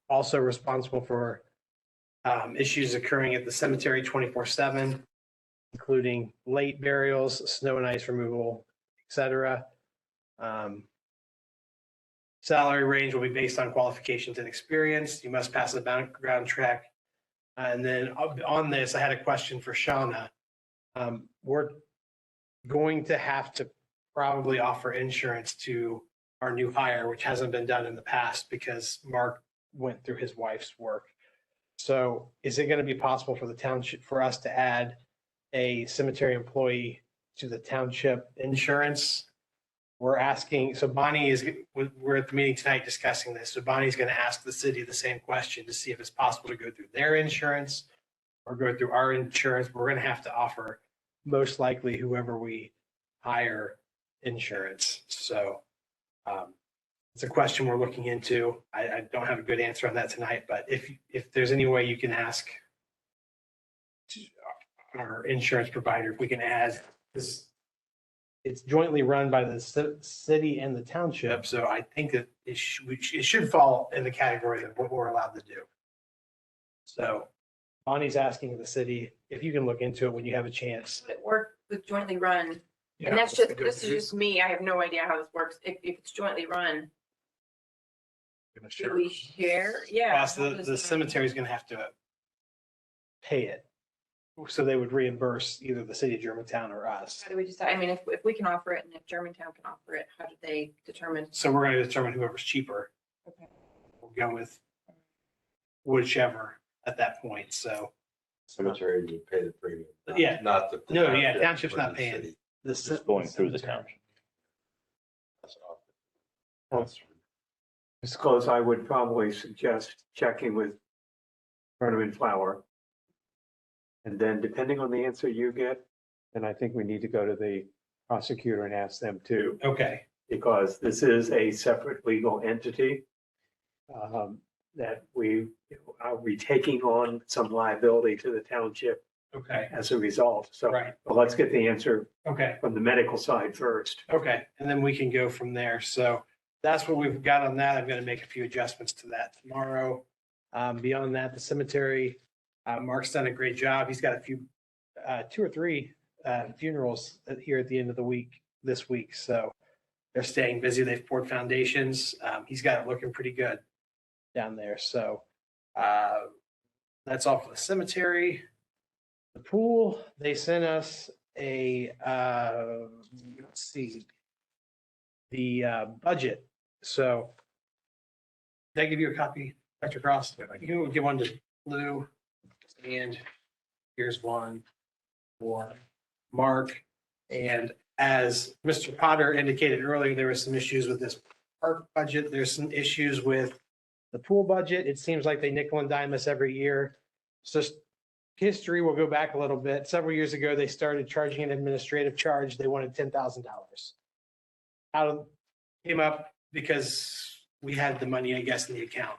Also responsible for issues occurring at the cemetery 24/7, including late burials, snow and ice removal, etc. Salary range will be based on qualifications and experience. You must pass a background check. And then on this, I had a question for Shauna. We're going to have to probably offer insurance to our new hire, which hasn't been done in the past because Mark went through his wife's work. So is it going to be possible for the township, for us to add a cemetery employee to the township insurance? We're asking, so Bonnie is, we're at the meeting tonight discussing this. So Bonnie's going to ask the city the same question to see if it's possible to go through their insurance or go through our insurance. We're going to have to offer most likely whoever we hire insurance. So it's a question we're looking into. I don't have a good answer on that tonight, but if there's any way you can ask our insurance provider, if we can add this, it's jointly run by the city and the township. So I think that it should fall in the category of what we're allowed to do. So Bonnie's asking the city if you can look into it when you have a chance. It worked with jointly run. Yeah, And that's just, good. this is just me. I have no idea how this works. If it's jointly run, Gonna do share. we share? Yeah. Plus, the cemetery is going to have to pay it. So they would reimburse either the city of Germantown or us. How do we decide? I mean, if we can offer it and if Germantown can offer it, how do they determine? So we're going to determine whoever's cheaper. Okay. We'll go with whichever at that point. So Cemetery would pay the premium. Yeah. Not the. No, yeah, township's or not the paying. city. Just going through the township. That's awesome. Ms. Close, I would probably suggest checking with Tournament Flower. And then depending on the answer you get, then I think we need to go to the prosecutor and ask them too, okay. because this is a separate legal entity. That we are taking on some liability to the township Okay. as a result. So Right. but let's get the answer Okay. from the medical side first. Okay. And then we can go from there. So that's what we've got on that. I'm going to make a few adjustments to that tomorrow. Beyond that, the cemetery, Mark's done a great job. He's got a few, 2 or 3 funerals here at the end of the week, this week. So they're staying busy. They've poured foundations. He's got it looking pretty good down there. So that's all for the cemetery. The pool, they sent us a, let's see, the budget. So did I give you a copy, Dr. Cross? You can give one to Lou. And here's one for Mark. And as Mr. Potter indicated earlier, there were some issues with this park budget. There's some issues with the pool budget. It seems like they nickel and dime us every year. So history will go back a little bit. Several years ago, they started charging an administrative charge. They wanted $10,000. How came up because we had the money, I guess, in the account.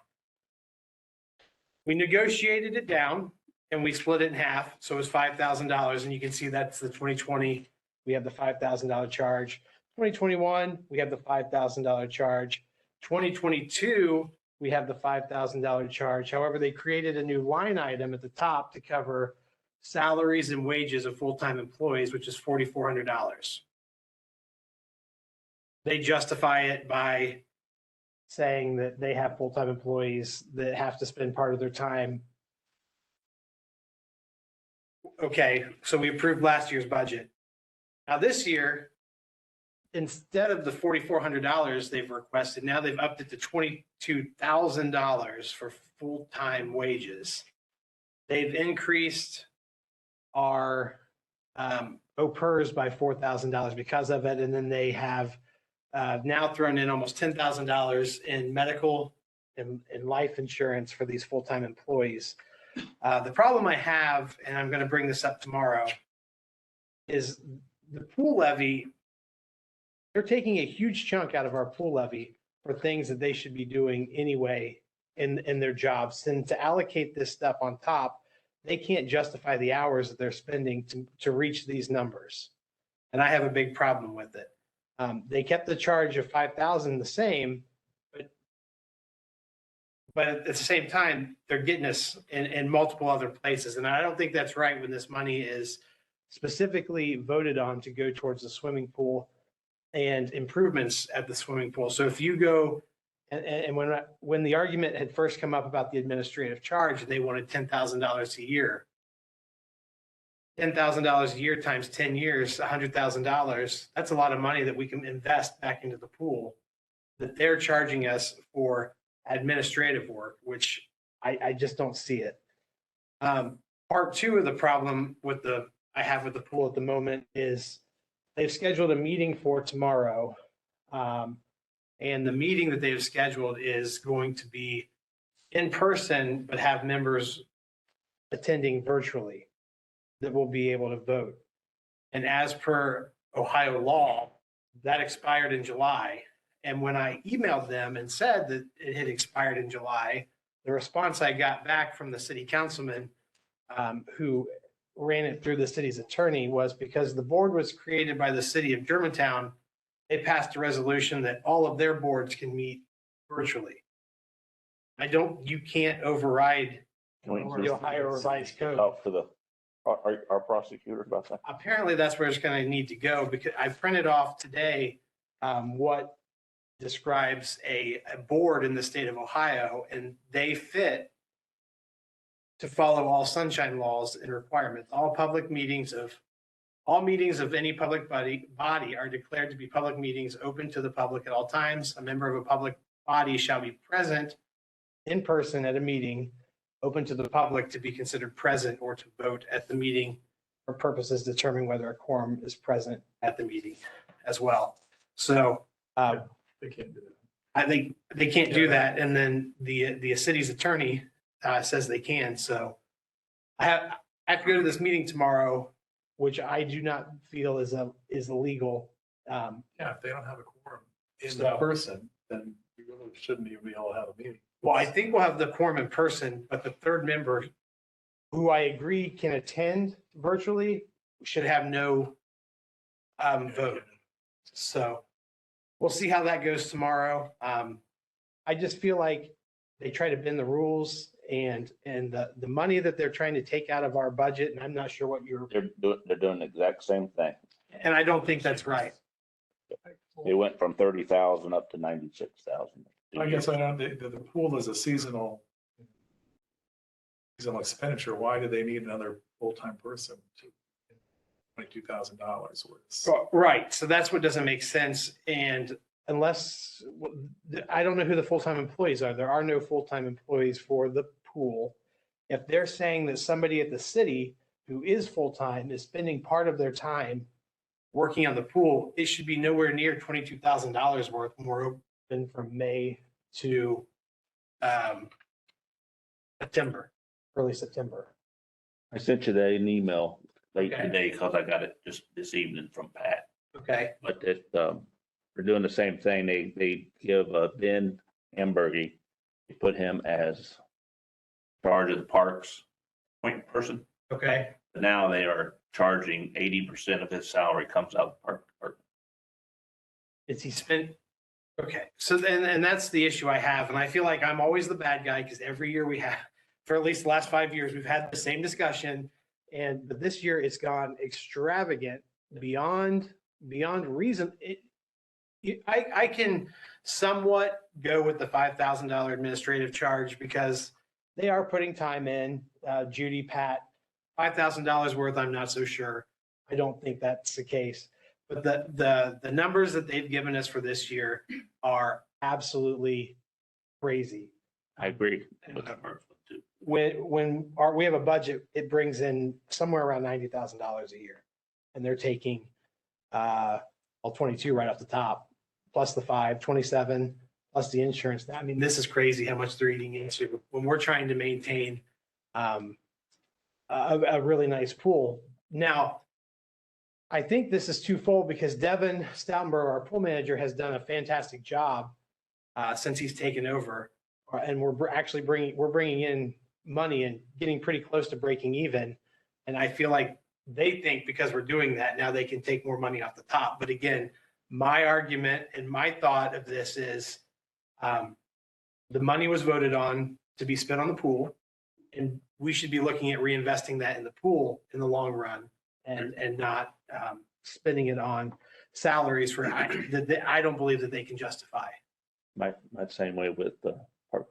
We negotiated it down and we split it in half. So it was $5,000. And you can see that's the 2020, we have the $5,000 charge. 2021, we have the $5,000 charge. 2022, we have the $5,000 charge. However, they created a new line item at the top to cover salaries and wages of full-time employees, which is $4,400. They justify it by saying that they have full-time employees that have to spend part of their time. Okay, so we approved last year's budget. Now this year, instead of the $4,400 they've requested, now they've upped it to $22,000 for full-time wages. They've increased our OPERS by $4,000 because of it, and then they have now thrown in almost $10,000 in medical and life insurance for these full-time employees. The problem I have, and I'm going to bring this up tomorrow, is the pool levy. They're taking a huge chunk out of our pool levy for things that they should be doing anyway in their jobs. And to allocate this stuff on top, they can't justify the hours that they're spending to reach these numbers. And I have a big problem with it. They kept the charge of $5,000 the same, but at the same time, they're getting us in multiple other places. And I don't think that's right when this money is specifically voted on to go towards the swimming pool and improvements at the swimming pool. So if you go, and when the argument had first come up about the administrative charge, they wanted $10,000 a year. $10,000 a year times 10 years, $100,000. That's a lot of money that we can invest back into the pool that they're charging us for administrative work, which I just don't see it. Part two of the problem I have with the pool at the moment is they've scheduled a meeting for tomorrow. And the meeting that they've scheduled is going to be in person, but have members attending virtually that will be able to vote. And as per Ohio law, that expired in July. And when I emailed them and said that it had expired in July, the response I got back from the city councilman who ran it through the city's attorney was because the board was created by the city of Germantown, they passed a resolution that all of their boards can meet virtually. You can't override the Ohio revised code. Talk to our prosecutor about that. Apparently that's where it's going to need to go, because I printed off today what describes a board in the state of Ohio, and they fit to follow all sunshine laws and requirements. All meetings of any public body are declared to be public meetings open to the public at all times. A member of a public body shall be present in person at a meeting open to the public to be considered present or to vote at the meeting for purposes determining whether a quorum is present at the meeting as well. So They can't do that. I think they can't do that. And then the city's attorney says they can. So I have to go to this meeting tomorrow, which I do not feel is illegal. Yeah, if they don't have a quorum in So- person, then you really shouldn't even be able to have a meeting. Well, I think we'll have the quorum in person, but the third member, who I agree can attend virtually, should have no vote. So we'll see how that goes tomorrow. I just feel like they try to bend the rules and the money that they're trying to take out of our budget, and I'm not sure what They're doing the exact same thing. and I don't think that's right. They went from 30,000 up to 96,000. I guess I know the pool is a seasonal expenditure. Why do they need another full-time person to $22,000 worth? Right, so that's what doesn't make sense, and unless, I don't know who the full-time employees are. There are no full-time employees for the pool. If they're saying that somebody at the city who is full-time is spending part of their time working on the pool, it should be nowhere near $22,000 worth more open from May to September, early September. I sent you an email late Okay. today because I got it just this evening from Pat. Okay, But they're doing the same thing. They give Ben Hamburgy, they put him as charge of the parks point person. Okay. But now they are charging 80% of his salary comes out of the park department. Is he spent? Okay, so then, and that's the issue I have, and I feel like I'm always the bad guy because every year we have, for at least the last 5 years, we've had the same discussion. But this year it's gone extravagant beyond reason. I can somewhat go with the $5,000 administrative charge because they are putting time in. Judy, Pat, $5,000 worth, I'm not so sure. I don't think that's the case. But the numbers that they've given us for this year are absolutely crazy. I agree with that first one too. When we have a budget, it brings in somewhere around $90,000 a year. And they're taking 22 right off the top, plus the 27, plus the insurance. I mean, this is crazy how much they're eating into when we're trying to maintain a really nice pool. Now, I think this is twofold because Devin Stoutenberg, our pool manager, has done a fantastic job since he's taken over. And we're actually bringing in money and getting pretty close to breaking even. And I feel like they think because we're doing that, now they can take more money off the top. But again, my argument and my thought of this is the money was voted on to be spent on the pool. And we should be looking at reinvesting that in the pool in the long run and not spending it on salaries for that I don't believe that they can justify. My same way with the park.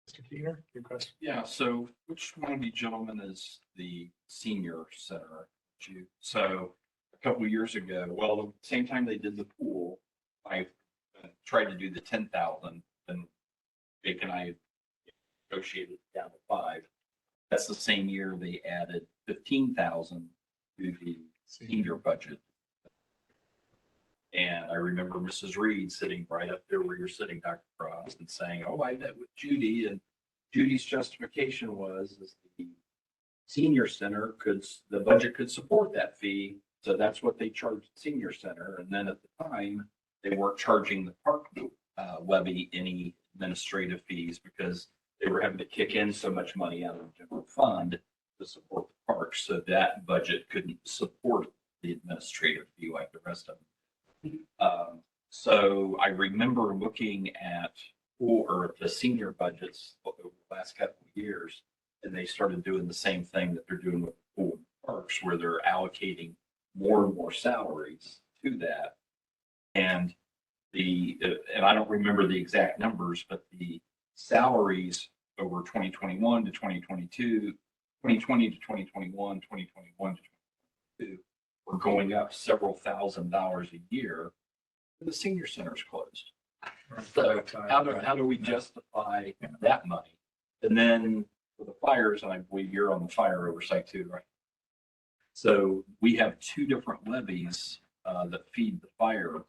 Mr. Keener, your question? Yeah, so which one of you gentlemen is the senior center? So a couple of years ago, well, the same time they did the pool, I tried to do the 10,000 and Jake and I negotiated it down to 5. That's the same year they added 15,000 to the senior budget. And I remember Mrs. Reed sitting right up there where you're sitting, Dr. Frost, and saying, oh, I met with Judy, and Judy's justification was is the senior center the budget could support that fee. So that's what they charged the senior center. And then at the time, they weren't charging the park levy any administrative fees because they were having to kick in so much money out of the general fund to support the parks. So that budget couldn't support the administrative fee like the rest of them. So I remember looking at the senior budgets over the last couple of years, and they started doing the same thing that they're doing with the pool and parks, where they're allocating more and more salaries to that. And and I don't remember the exact numbers, but the salaries over 2021 to 2022, 2020 to 2021, 2021 to 2022 were going up several $1,000s a year. The senior center's closed. So how do we justify that money? And then for the fires, and I believe you're on the fire oversight too, right? So we have 2 different levies that feed the fire.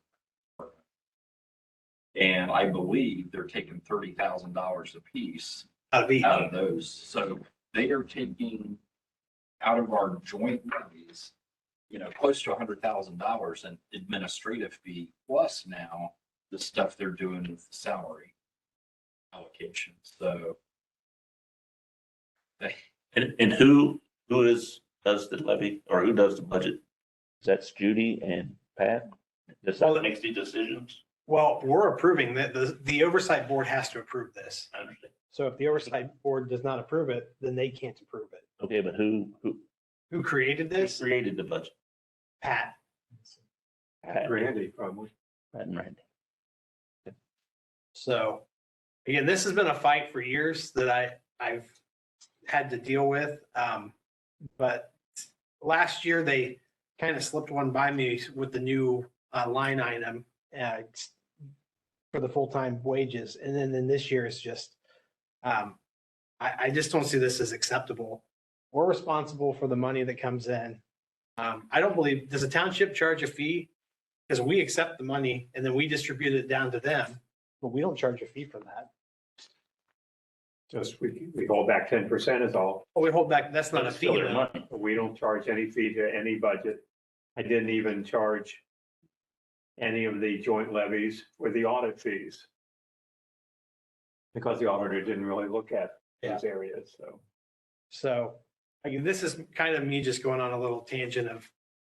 And I believe they're taking $30,000 a piece out of those. So they are taking out of our joint levies, close to $100,000 in administrative fee, plus now the stuff they're doing with the salary allocation. So. And who does the levy or who does the budget? That's Judy and Pat? Does that make the decisions? Well, we're approving that. The oversight board has to approve this. I understand. So if the oversight board does not approve it, then they can't approve it. Okay, but who Who created this? created the budget? Pat. Pat Randy, probably. and Randy. So again, this has been a fight for years that I've had to deal with. But last year they kind of slipped one by me with the new line item for the full-time wages. And then this year is just, I just don't see this as acceptable. We're responsible for the money that comes in. I don't believe, does the township charge a fee? Because we accept the money and then we distribute it down to them, but we don't charge a fee for that. Just we hold back 10% is all. Oh, we hold back, that's not a That's fee. still their though. money. We don't charge any fee to any budget. I didn't even charge any of the joint levies or the audit fees. Because the auditor didn't really look at those areas, so. So like, this is kind of me just going on a little tangent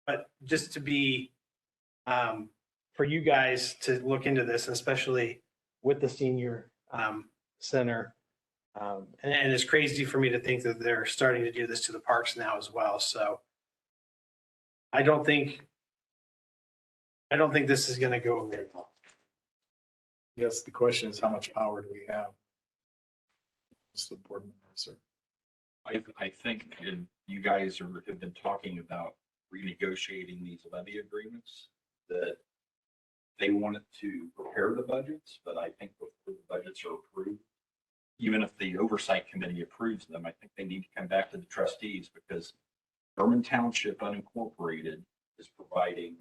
but just to be, for you guys to look into this, especially with the senior, center. And it's crazy for me to think that they're starting to do this to the parks now as well. So I don't think this is going to go very well. Yes, the question is, how much power do we have? What's the board members are- I think you guys have been talking about renegotiating these levy agreements, that they wanted to prepare the budgets, but I think before the budgets are approved, even if the oversight committee approves them, I think they need to come back to the trustees, because Sherman Township unincorporated is providing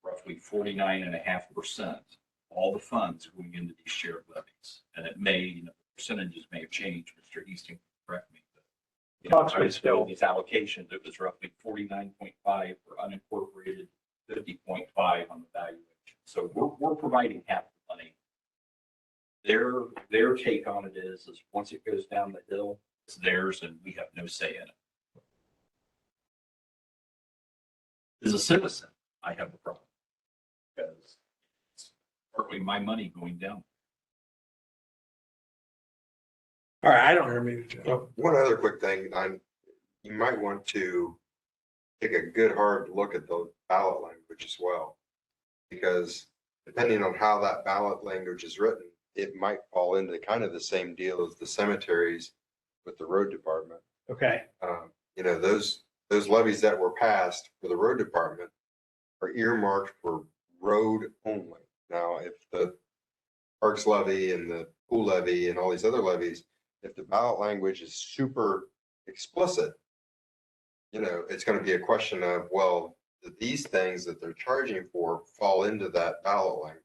roughly 49.5% all the funds going into these shared levies. And it may, the percentages may have changed, Mr. Easton, correct me. But, I was still these allocations, it was roughly 49.5 for unincorporated, 50.5 on the valuation. So we're providing half the money. Their take on it is once it goes down the hill, it's theirs and we have no say in it. As a citizen, I have a problem, because it's partly my money going down. All right, I don't remember. One other quick thing, you might want to take a good hard look at the ballot language as well. Because depending on how that ballot language is written, it might fall into kind of the same deal as the cemeteries with the road department. Okay. You know, those levies that were passed for the road department are earmarked for road only. Now, if the parks levy and the pool levy and all these other levies, if the ballot language is super explicit, you know, it's going to be a question of, well, these things that they're charging for fall into that ballot language.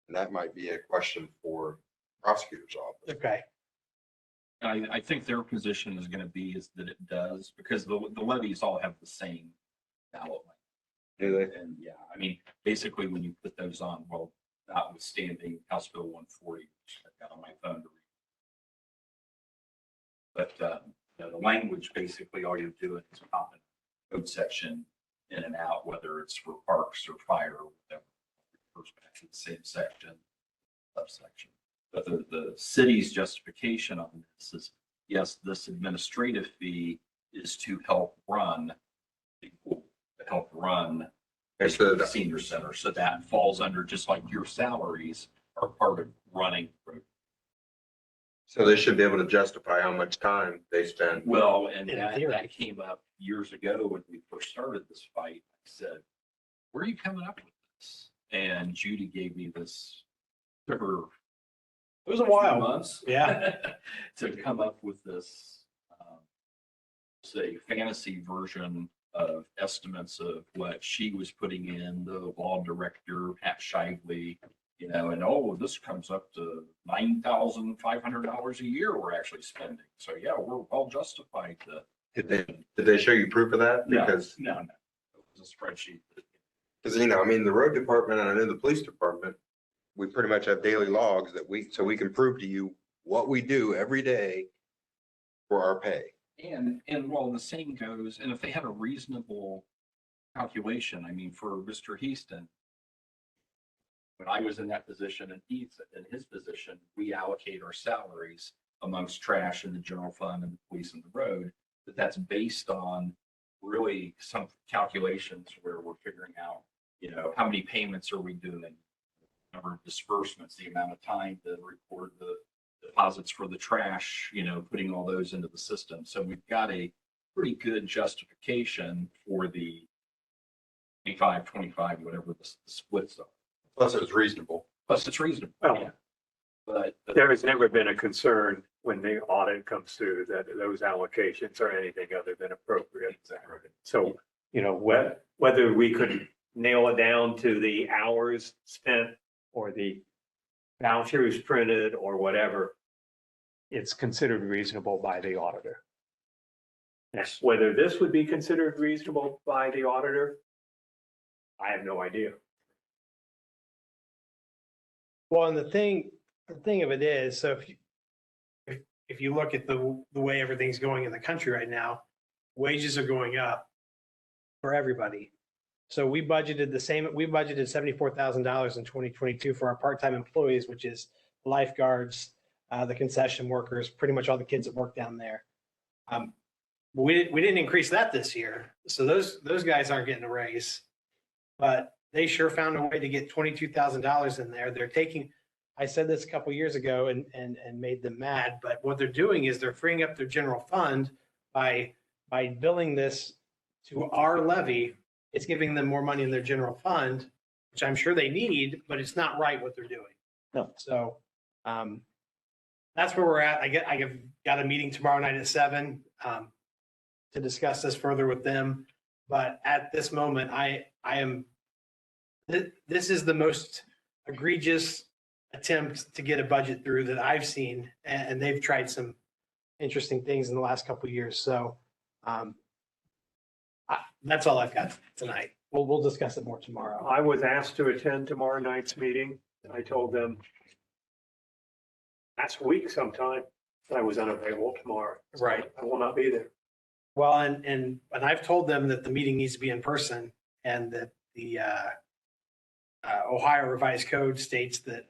And that might be a question for prosecutor's office. Okay. And I think their position is going to be is that it does, because the levies all have the same ballot language. Do they? And yeah, I mean, basically when you put those on, well, notwithstanding House Bill 140, which I got on my phone to read. But you know, the language, basically all you're doing is popping code section in and out, whether it's for parks or fire or whatever. First back to the same section, subsection. But the city's justification on this is, yes, this administrative fee is to help run the senior center. So that falls under, just like your salaries are part of running. So they should be able to justify how much time they spend. Well, and In that theory. came up years ago when we first started this fight. I said, where are you coming up with this? And Judy gave me this, took her It was a 2 while. months. Yeah. To come up with this, say, fantasy version of estimates of what she was putting in, the law director, Pat Shively, you know, and this comes up to $9,500 a year we're actually spending. So yeah, we're well justified to. Did they show you proof of that? Because, No. It was a spreadsheet. because, you know, I mean, the road department and I know the police department, we pretty much have daily logs so we can prove to you what we do every day for our pay. And while the same goes, and if they had a reasonable calculation, I mean, for Mr. Heaston, when I was in that position and he's in his position, we allocate our salaries amongst trash and the general fund and the police and the road. But that's based on really some calculations where we're figuring out, you know, how many payments are we doing, number of disbursements, the amount of time to record the deposits for the trash, you know, putting all those into the system. So we've got a pretty good justification for the 25, whatever the splits are. Plus it was reasonable. Plus it's reasonable. Well, Yeah. But There has never been a concern when the audit comes through that those allocations are anything other than appropriate. So, you know, whether we could nail it down to the hours spent or the vouchers printed or whatever, it's considered reasonable by the auditor. Yes, whether this would be considered reasonable by the auditor, I have no idea. Well, and the thing of it is, so if you look at the way everything's going in the country right now, wages are going up for everybody. So we budgeted $74,000 in 2022 for our part-time employees, which is lifeguards, the concession workers, pretty much all the kids that work down there. We didn't increase that this year. So those guys aren't getting a raise, but they sure found a way to get $22,000 in there. They're taking, I said this a couple of years ago and made them mad, but what they're doing is they're freeing up their general fund by billing this to our levy. It's giving them more money in their general fund, which I'm sure they need, but it's not right what they're doing. No. So that's where we're at. I got a meeting tomorrow night at 7 to discuss this further with them. But at this moment, this is the most egregious attempt to get a budget through that I've seen. And they've tried some interesting things in the last couple of years. So that's all I've got tonight. We'll discuss it more tomorrow. I was asked to attend tomorrow night's meeting. I told them last week sometime I was unavailable tomorrow. Right. I will not be there. Well, and I've told them that the meeting needs to be in person and that the Ohio Revised Code states that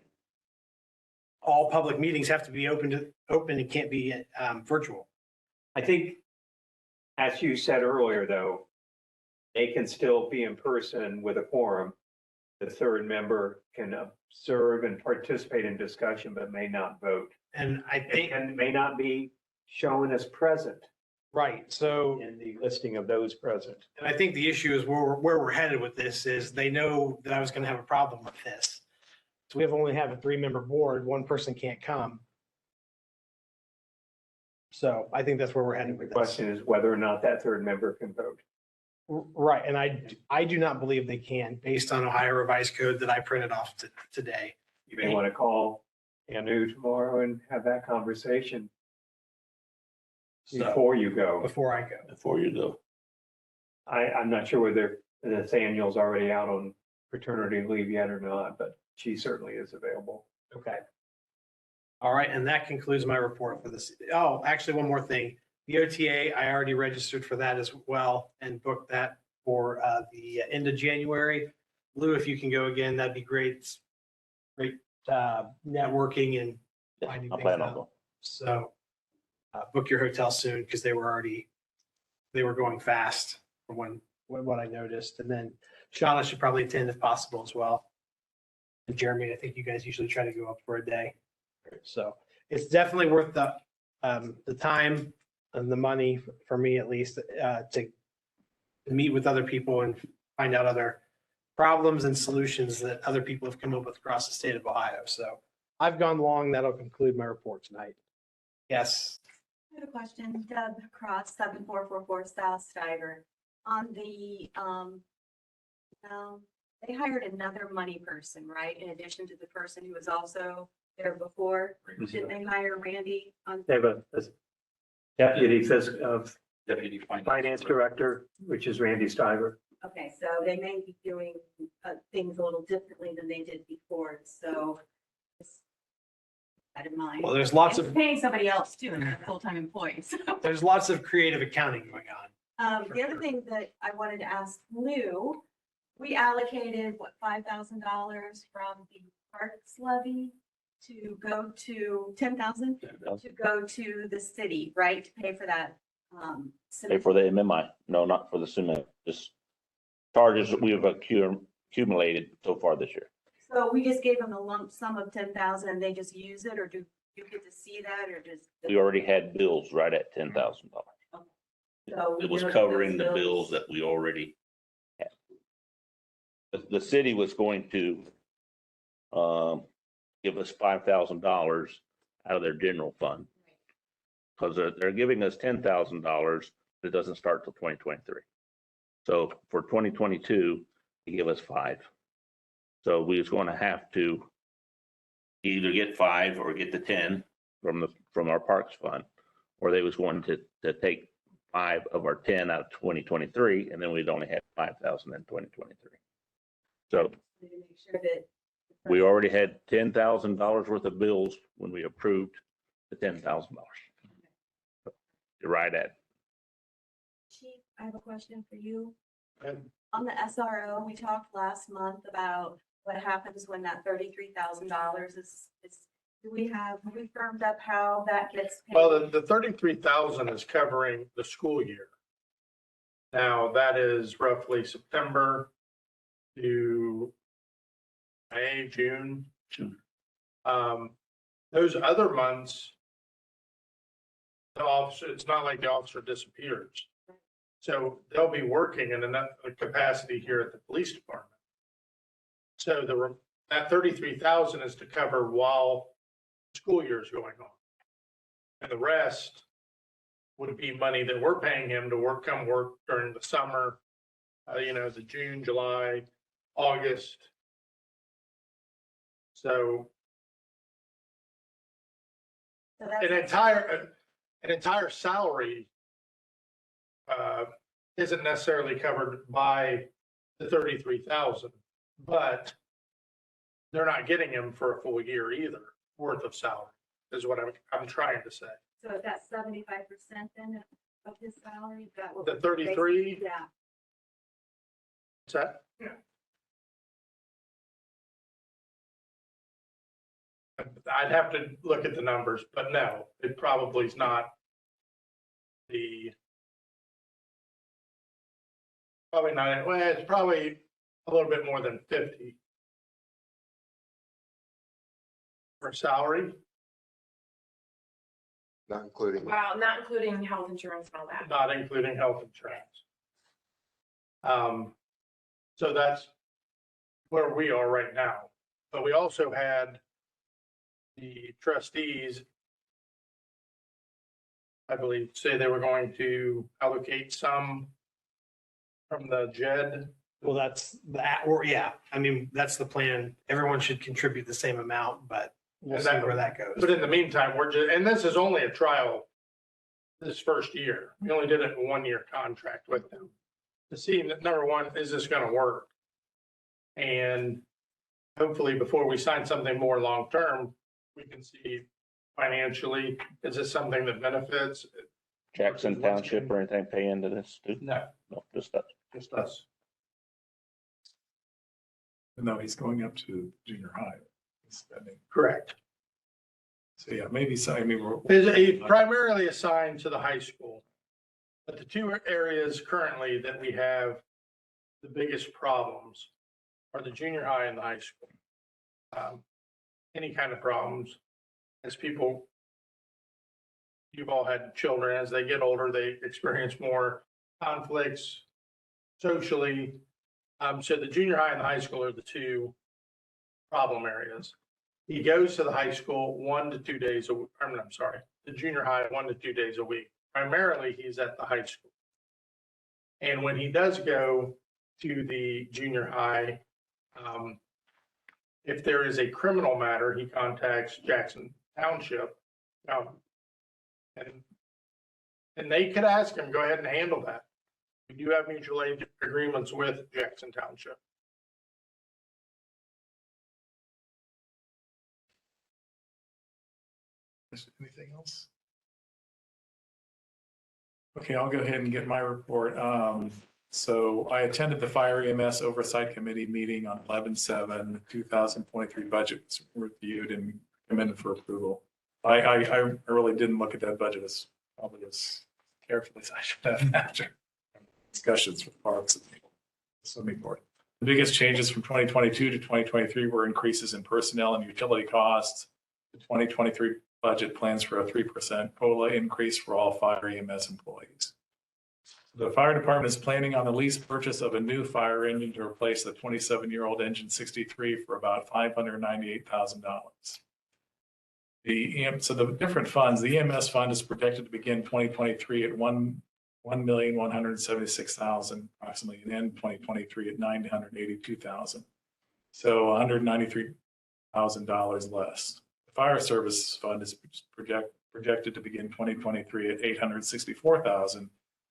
all public meetings have to be open and can't be virtual. I think, as you said earlier, though, they can still be in person with a quorum. The third member can observe and participate in discussion, but may not vote. And I think, And may not be shown as present right, so, in the listing of those present. and I think the issue is where we're headed with this is they know that I was going to have a problem with this. So we only have a 3-member board, one person can't come. So I think that's where we're headed The with this. question is whether or not that third member can vote. Right, and I do not believe they can, based on Ohio Revised Code that I printed off today. You may want to call Anu tomorrow and have that conversation So, before you go. before I go. Before you go. I'm not sure whether Nathaniel's already out on paternity leave yet or not, but she certainly is available. Okay. All right, and that concludes my report for this. Oh, actually, one more thing. The OTA, I already registered for that as well and booked that for the end of January. Lou, if you can go again, that'd be great. It's great networking and finding I things plan on out. going. So book your hotel soon because they were going fast from what I noticed. And then Shauna should probably attend if possible as well. And Jeremy, I think you guys usually try to go up for a day. So it's definitely worth the time and the money for me at least to meet with other people and find out other problems and solutions that other people have come up with across the state of Ohio. So I've gone long. That'll conclude my report tonight. Yes. I have a question. Deb Cross, 7444 South Steiger. On the, they hired another money person, right? In addition to the person who was also there before. Didn't they hire Randy on? They have a deputy Deputy finance director, which is Randy Stiver. Okay, so they may be doing things a little differently than they did before. So just keep that in mind. Well, there's lots And of paying somebody else too, and they're full-time employees. there's lots of creative accounting going on. The other thing that I wanted to ask Lou, we allocated, what, $5,000 from the parks levy to go to 10,000 to go to the city, right? To pay for that. Pay for the MMI. No, not for the cement, just charges that we have accumulated so far this year. So we just gave them a lump sum of 10,000 and they just use it, or do you get to see that, or just? We already had bills right at $10,000. So It was there are covering those the bills that we already had. The city was going to give us $5,000 out of their general fund. Because they're giving us $10,000, it doesn't start till 2023. So for 2022, they give us 5. So we was going to have to either get 5 or get the 10 from our parks fund, or they was going to take 5 of our 10 out of 2023, and then we'd only have 5,000 in 2023. So make sure that. we already had $10,000 worth of bills when we approved the $10,000. You're right at. Chief, I have a question for you. And On the SRO, we talked last month about what happens when that $33,000 is, have we firmed up how that gets paid? well, the 33,000 is covering the school year. Now, that is roughly September to May, June. June. Those other months, the officer, it's not like the officer disappears. So they'll be working in enough capacity here at the police department. So that 33,000 is to cover while school year is going on. And the rest would be money that we're paying him to come work during the summer, the June, July, August. So that's an entire salary isn't necessarily covered by the 33,000, but they're not getting him for a full year either worth of salary is what I'm trying to say. So that's 75% then of his salary? That will The 33, Yeah. what's that? I'd have to look at the numbers, but no, it probably is not probably not, well, it's probably a little bit more than 50 for salary, Not including. Wow, not including health insurance and all that. not including health insurance. So that's where we are right now. But we also had the trustees, I believe, say they were going to allocate some from the JED. Well, that's that, or yeah, I mean, that's the plan. Everyone should contribute the same amount, but we'll And see that- where that goes. But in the meantime, and this is only a trial this first year. We only did it in 1-year contract with them to see, number one, is this going to work? And hopefully before we sign something more long-term, we can see financially, is this something that benefits? Jackson Township or anything pay into this too? No, No, just us. just us. No, he's going up to junior high. He's spending. Correct. So yeah, maybe so. I mean, He's primarily assigned to the high school. But the two areas currently that we have the biggest problems are the junior high and the high school. Any kind of problems as people, you've all had children, as they get older, they experience more conflicts socially. So the junior high and the high school are the two problem areas. He goes to the high school 1 to 2 days a week. I'm sorry, the junior high 1 to 2 days a week. Primarily, he's at the high school. And when he does go to the junior high, if there is a criminal matter, he contacts Jackson Township. And they could ask him, go ahead and handle that. We do have mutual aid agreements with Jackson Township. anything else? Okay, I'll go ahead and get my report. So I attended the Fire EMS Oversight Committee meeting on 11/7/2023 budget was reviewed and recommended for approval. I really didn't look at that budget as probably as carefully as I should have after discussions with parks and people. Swimming board. The biggest changes from 2022 to 2023 were increases in personnel and utility costs. The 2023 budget plans for a 3% COLA increase for all fire EMS employees. The fire department is planning on the lease purchase of a new fire engine to replace the 27-year-old engine 63 for about $598,000. So the different funds, the EMS fund is projected to begin 2023 at $1,176,000 approximately, and end 2023 at $982,000. So $193,000 less. The fire service fund is projected to begin 2023 at $864,000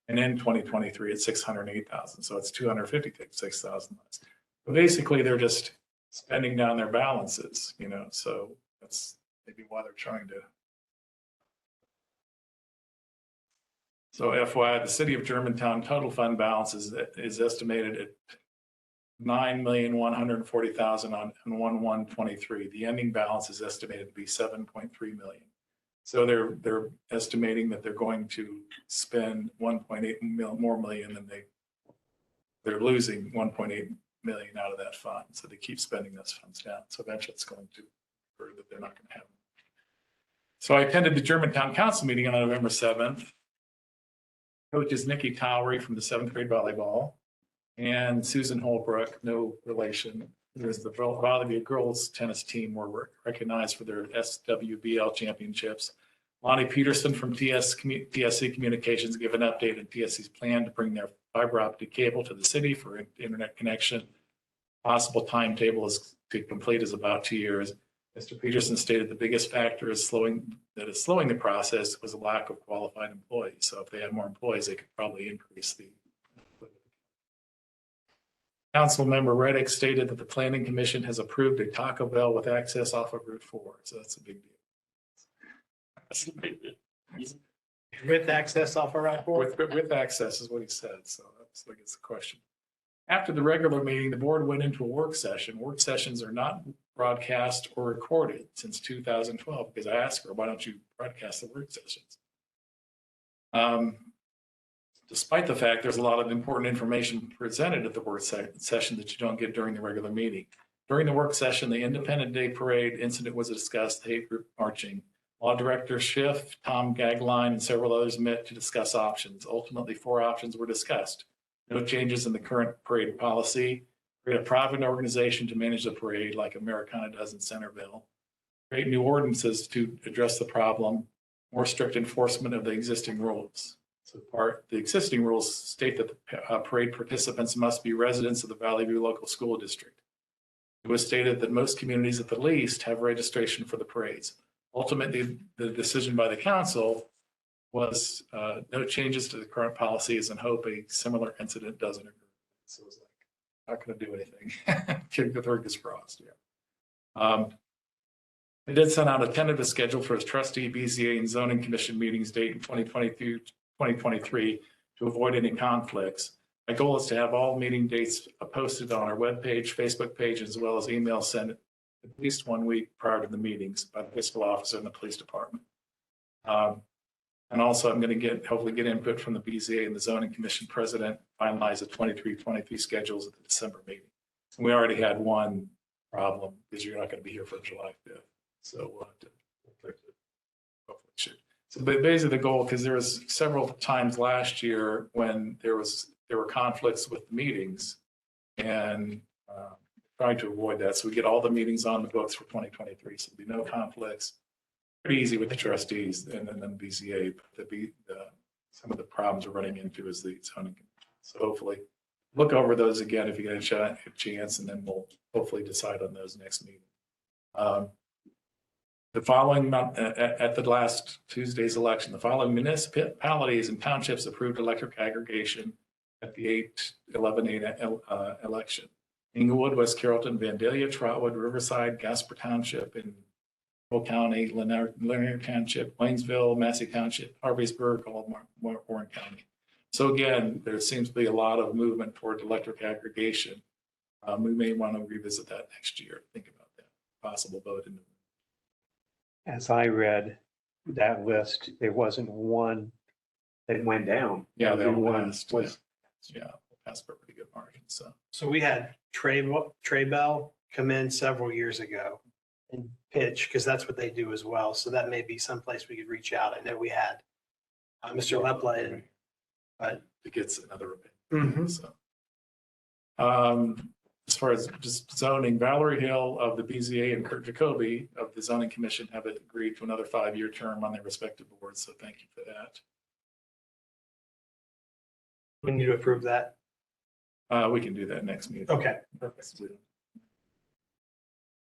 and end 2023 at $608,000. So it's $256,000 less. But basically, they're just spending down their balances, so that's maybe why they're trying to So FYI, the city of Germantown total fund balance is estimated at $9,140,000 on 1/1/23. The ending balance is estimated to be $7.3 million. So they're estimating that they're going to spend 1.8 more million than they're losing 1.8 million out of that fund. So they keep spending those funds down. So eventually it's going to, or that they're not going to have them. So I attended the Germantown Council meeting on November 7th. Coaches Nikki Towery from the 7th grade volleyball and Susan Holbrook, no relation. There's the volleyball girls tennis team were recognized for their SWBL championships. Lonnie Peterson from TSC Communications gave an update on TSC's plan to bring their fiber optic cable to the city for internet connection. Possible timetable is to complete is about 2 years. Mr. Peterson stated the biggest factor is slowing the process was a lack of qualified employees. So if they had more employees, they could probably increase the. Council member Reddick stated that the Planning Commission has approved a Taco Bell with access off of Route 4. So that's a big deal. That's a big deal. With access off of Route 4? With access is what he said. So that's like it's a question. After the regular meeting, the board went into a work session. Work sessions are not broadcast or recorded since 2012 because I asked her, why don't you broadcast the work sessions? Despite the fact there's a lot of important information presented at the work session that you don't get during the regular meeting. During the work session, the Independence Day Parade incident was discussed, the hate group marching. Law Director Schiff, Tom Gagline, and several others met to discuss options. Ultimately, 4 options were discussed. No changes in the current parade policy. Create a private organization to manage the parade like Americana does in Centerville. Create new ordinances to address the problem. More strict enforcement of the existing rules. So the existing rules state that the parade participants must be residents of the Valley View Local School District. It was stated that most communities at the least have registration for the parades. Ultimately, the decision by the council was no changes to the current policies and hope a similar incident doesn't occur. So it's like, not going to do anything. Keep the fingers crossed. Yeah. They did send out a tentative schedule for his trustee, BZA, and zoning commission meetings date in 2023 to avoid any conflicts. My goal is to have all meeting dates posted on our webpage, Facebook page, as well as email sent at least 1 week prior to the meetings by the fiscal officer and the police department. And also I'm going to hopefully get input from the BZA and the zoning commission president, finalize the 23 schedules at the December meeting. And we already had one problem because you're not going to be here for July 5th. So we'll have to fix it. Hopefully it should. So but basically the goal, because there was several times last year when there were conflicts with the meetings and trying to avoid that. So we get all the meetings on the books for 2023. So there'll be no conflicts. Pretty easy with the trustees and then BZA, but some of the problems we're running into is the zoning. So hopefully look over those again if you get a chance, and then we'll hopefully decide on those next meeting. The following month, at the last Tuesday's election, the following municipalities and townships approved electric aggregation at the 8/11/8 election. Inglewood, West Carrollton, Vandalia, Trotwood, Riverside, Gasper Township in Will County, Lanier Township, Waynesville, Massey Township, Harveysburg, all Warren County. So again, there seems to be a lot of movement toward electric aggregation. We may want to revisit that next year. Think about that possible vote. As I read that list, there wasn't one that went down. Yeah, they all Everyone passed. was. Yeah, passed by a pretty good margin. So we had Trey Bell come in several years ago and pitch, because that's what they do as well. So that may be someplace we could reach out. I know we had Mr. Lepla in, but it gets another opinion. So, as far as just zoning, Valerie Hill of the BZA and Kurt Jacoby of the Zoning Commission have agreed to another 5-year term on their respective boards. So thank you for that. we need to approve that. We can do that next meeting. Okay. Perfect.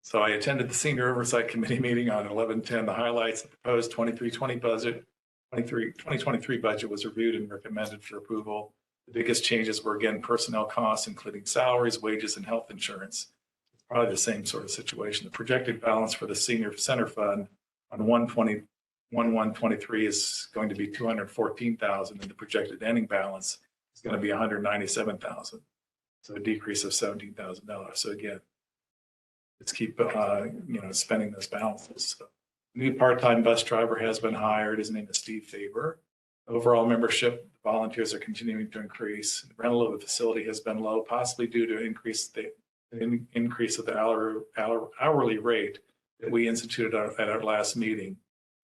So I attended the Senior Oversight Committee meeting on 11/10. The highlights, the proposed 2023 budget was reviewed and recommended for approval. The biggest changes were, again, personnel costs, including salaries, wages, and health insurance. It's probably the same sort of situation. The projected balance for the Senior Center Fund on 1/1/23 is going to be 214,000 and the projected ending balance is going to be 197,000. So a decrease of $17,000. So again, let's keep, spending those balances. So, new part-time bus driver has been hired. His name is Steve Faber. Overall membership, volunteers are continuing to increase. Rental of the facility has been low, possibly due to increase of the hourly rate that we instituted at our last meeting,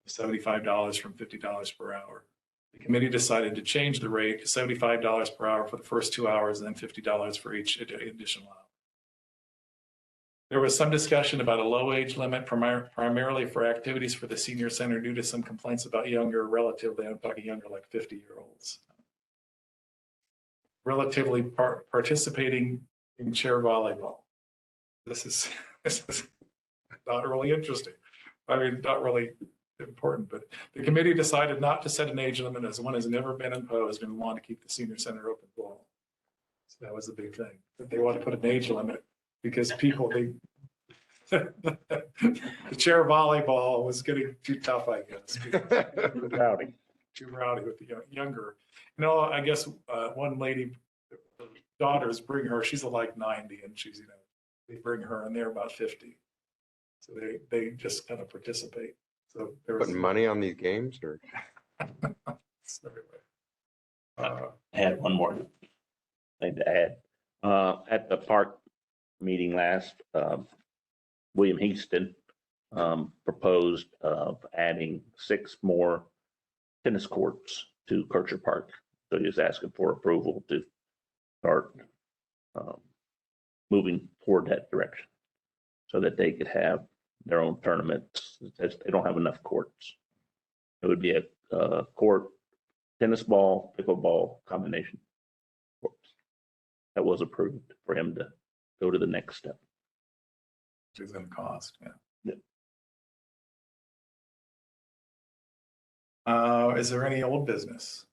$75 from $50 per hour. The committee decided to change the rate to $75 per hour for the first 2 hours and then $50 for each additional hour. There was some discussion about a low age limit primarily for activities for the senior center due to some complaints about younger, relatively, I'm talking younger, like 50-year-olds. Relatively participating in chair volleyball. This is not really interesting. I mean, not really important, but the committee decided not to set an age limit as one has never been imposed and want to keep the senior center open for all. So that was the big thing, that they want to put an age limit because people, the chair volleyball was getting too tough, I guess. Too rowdy with the younger. I guess one lady, daughters bring her, she's like 90 and she's, they bring her and they're about 50. So they just kind of participate. So there was Putting money on these games or? So anyway. I had one more thing to add. At the park meeting last, William Heaston proposed of adding 6 more tennis courts to Kircher Park. So he was asking for approval to start moving toward that direction so that they could have their own tournaments. They don't have enough courts. It would be a court, tennis ball, pickleball combination courts. That was approved for him to go to the next step. Which is going to cost, yeah. Is there any old business?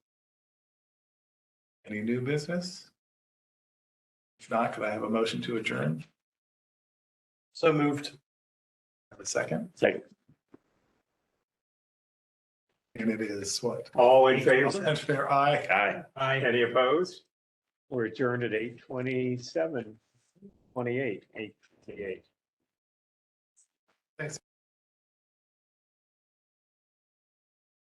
Any new business? If not, could I have a motion to adjourn? So moved. Have a second? Second. And it is what? All in favor? And fair, aye. Aye. Any opposed? We're adjourned at 8:28. Thanks.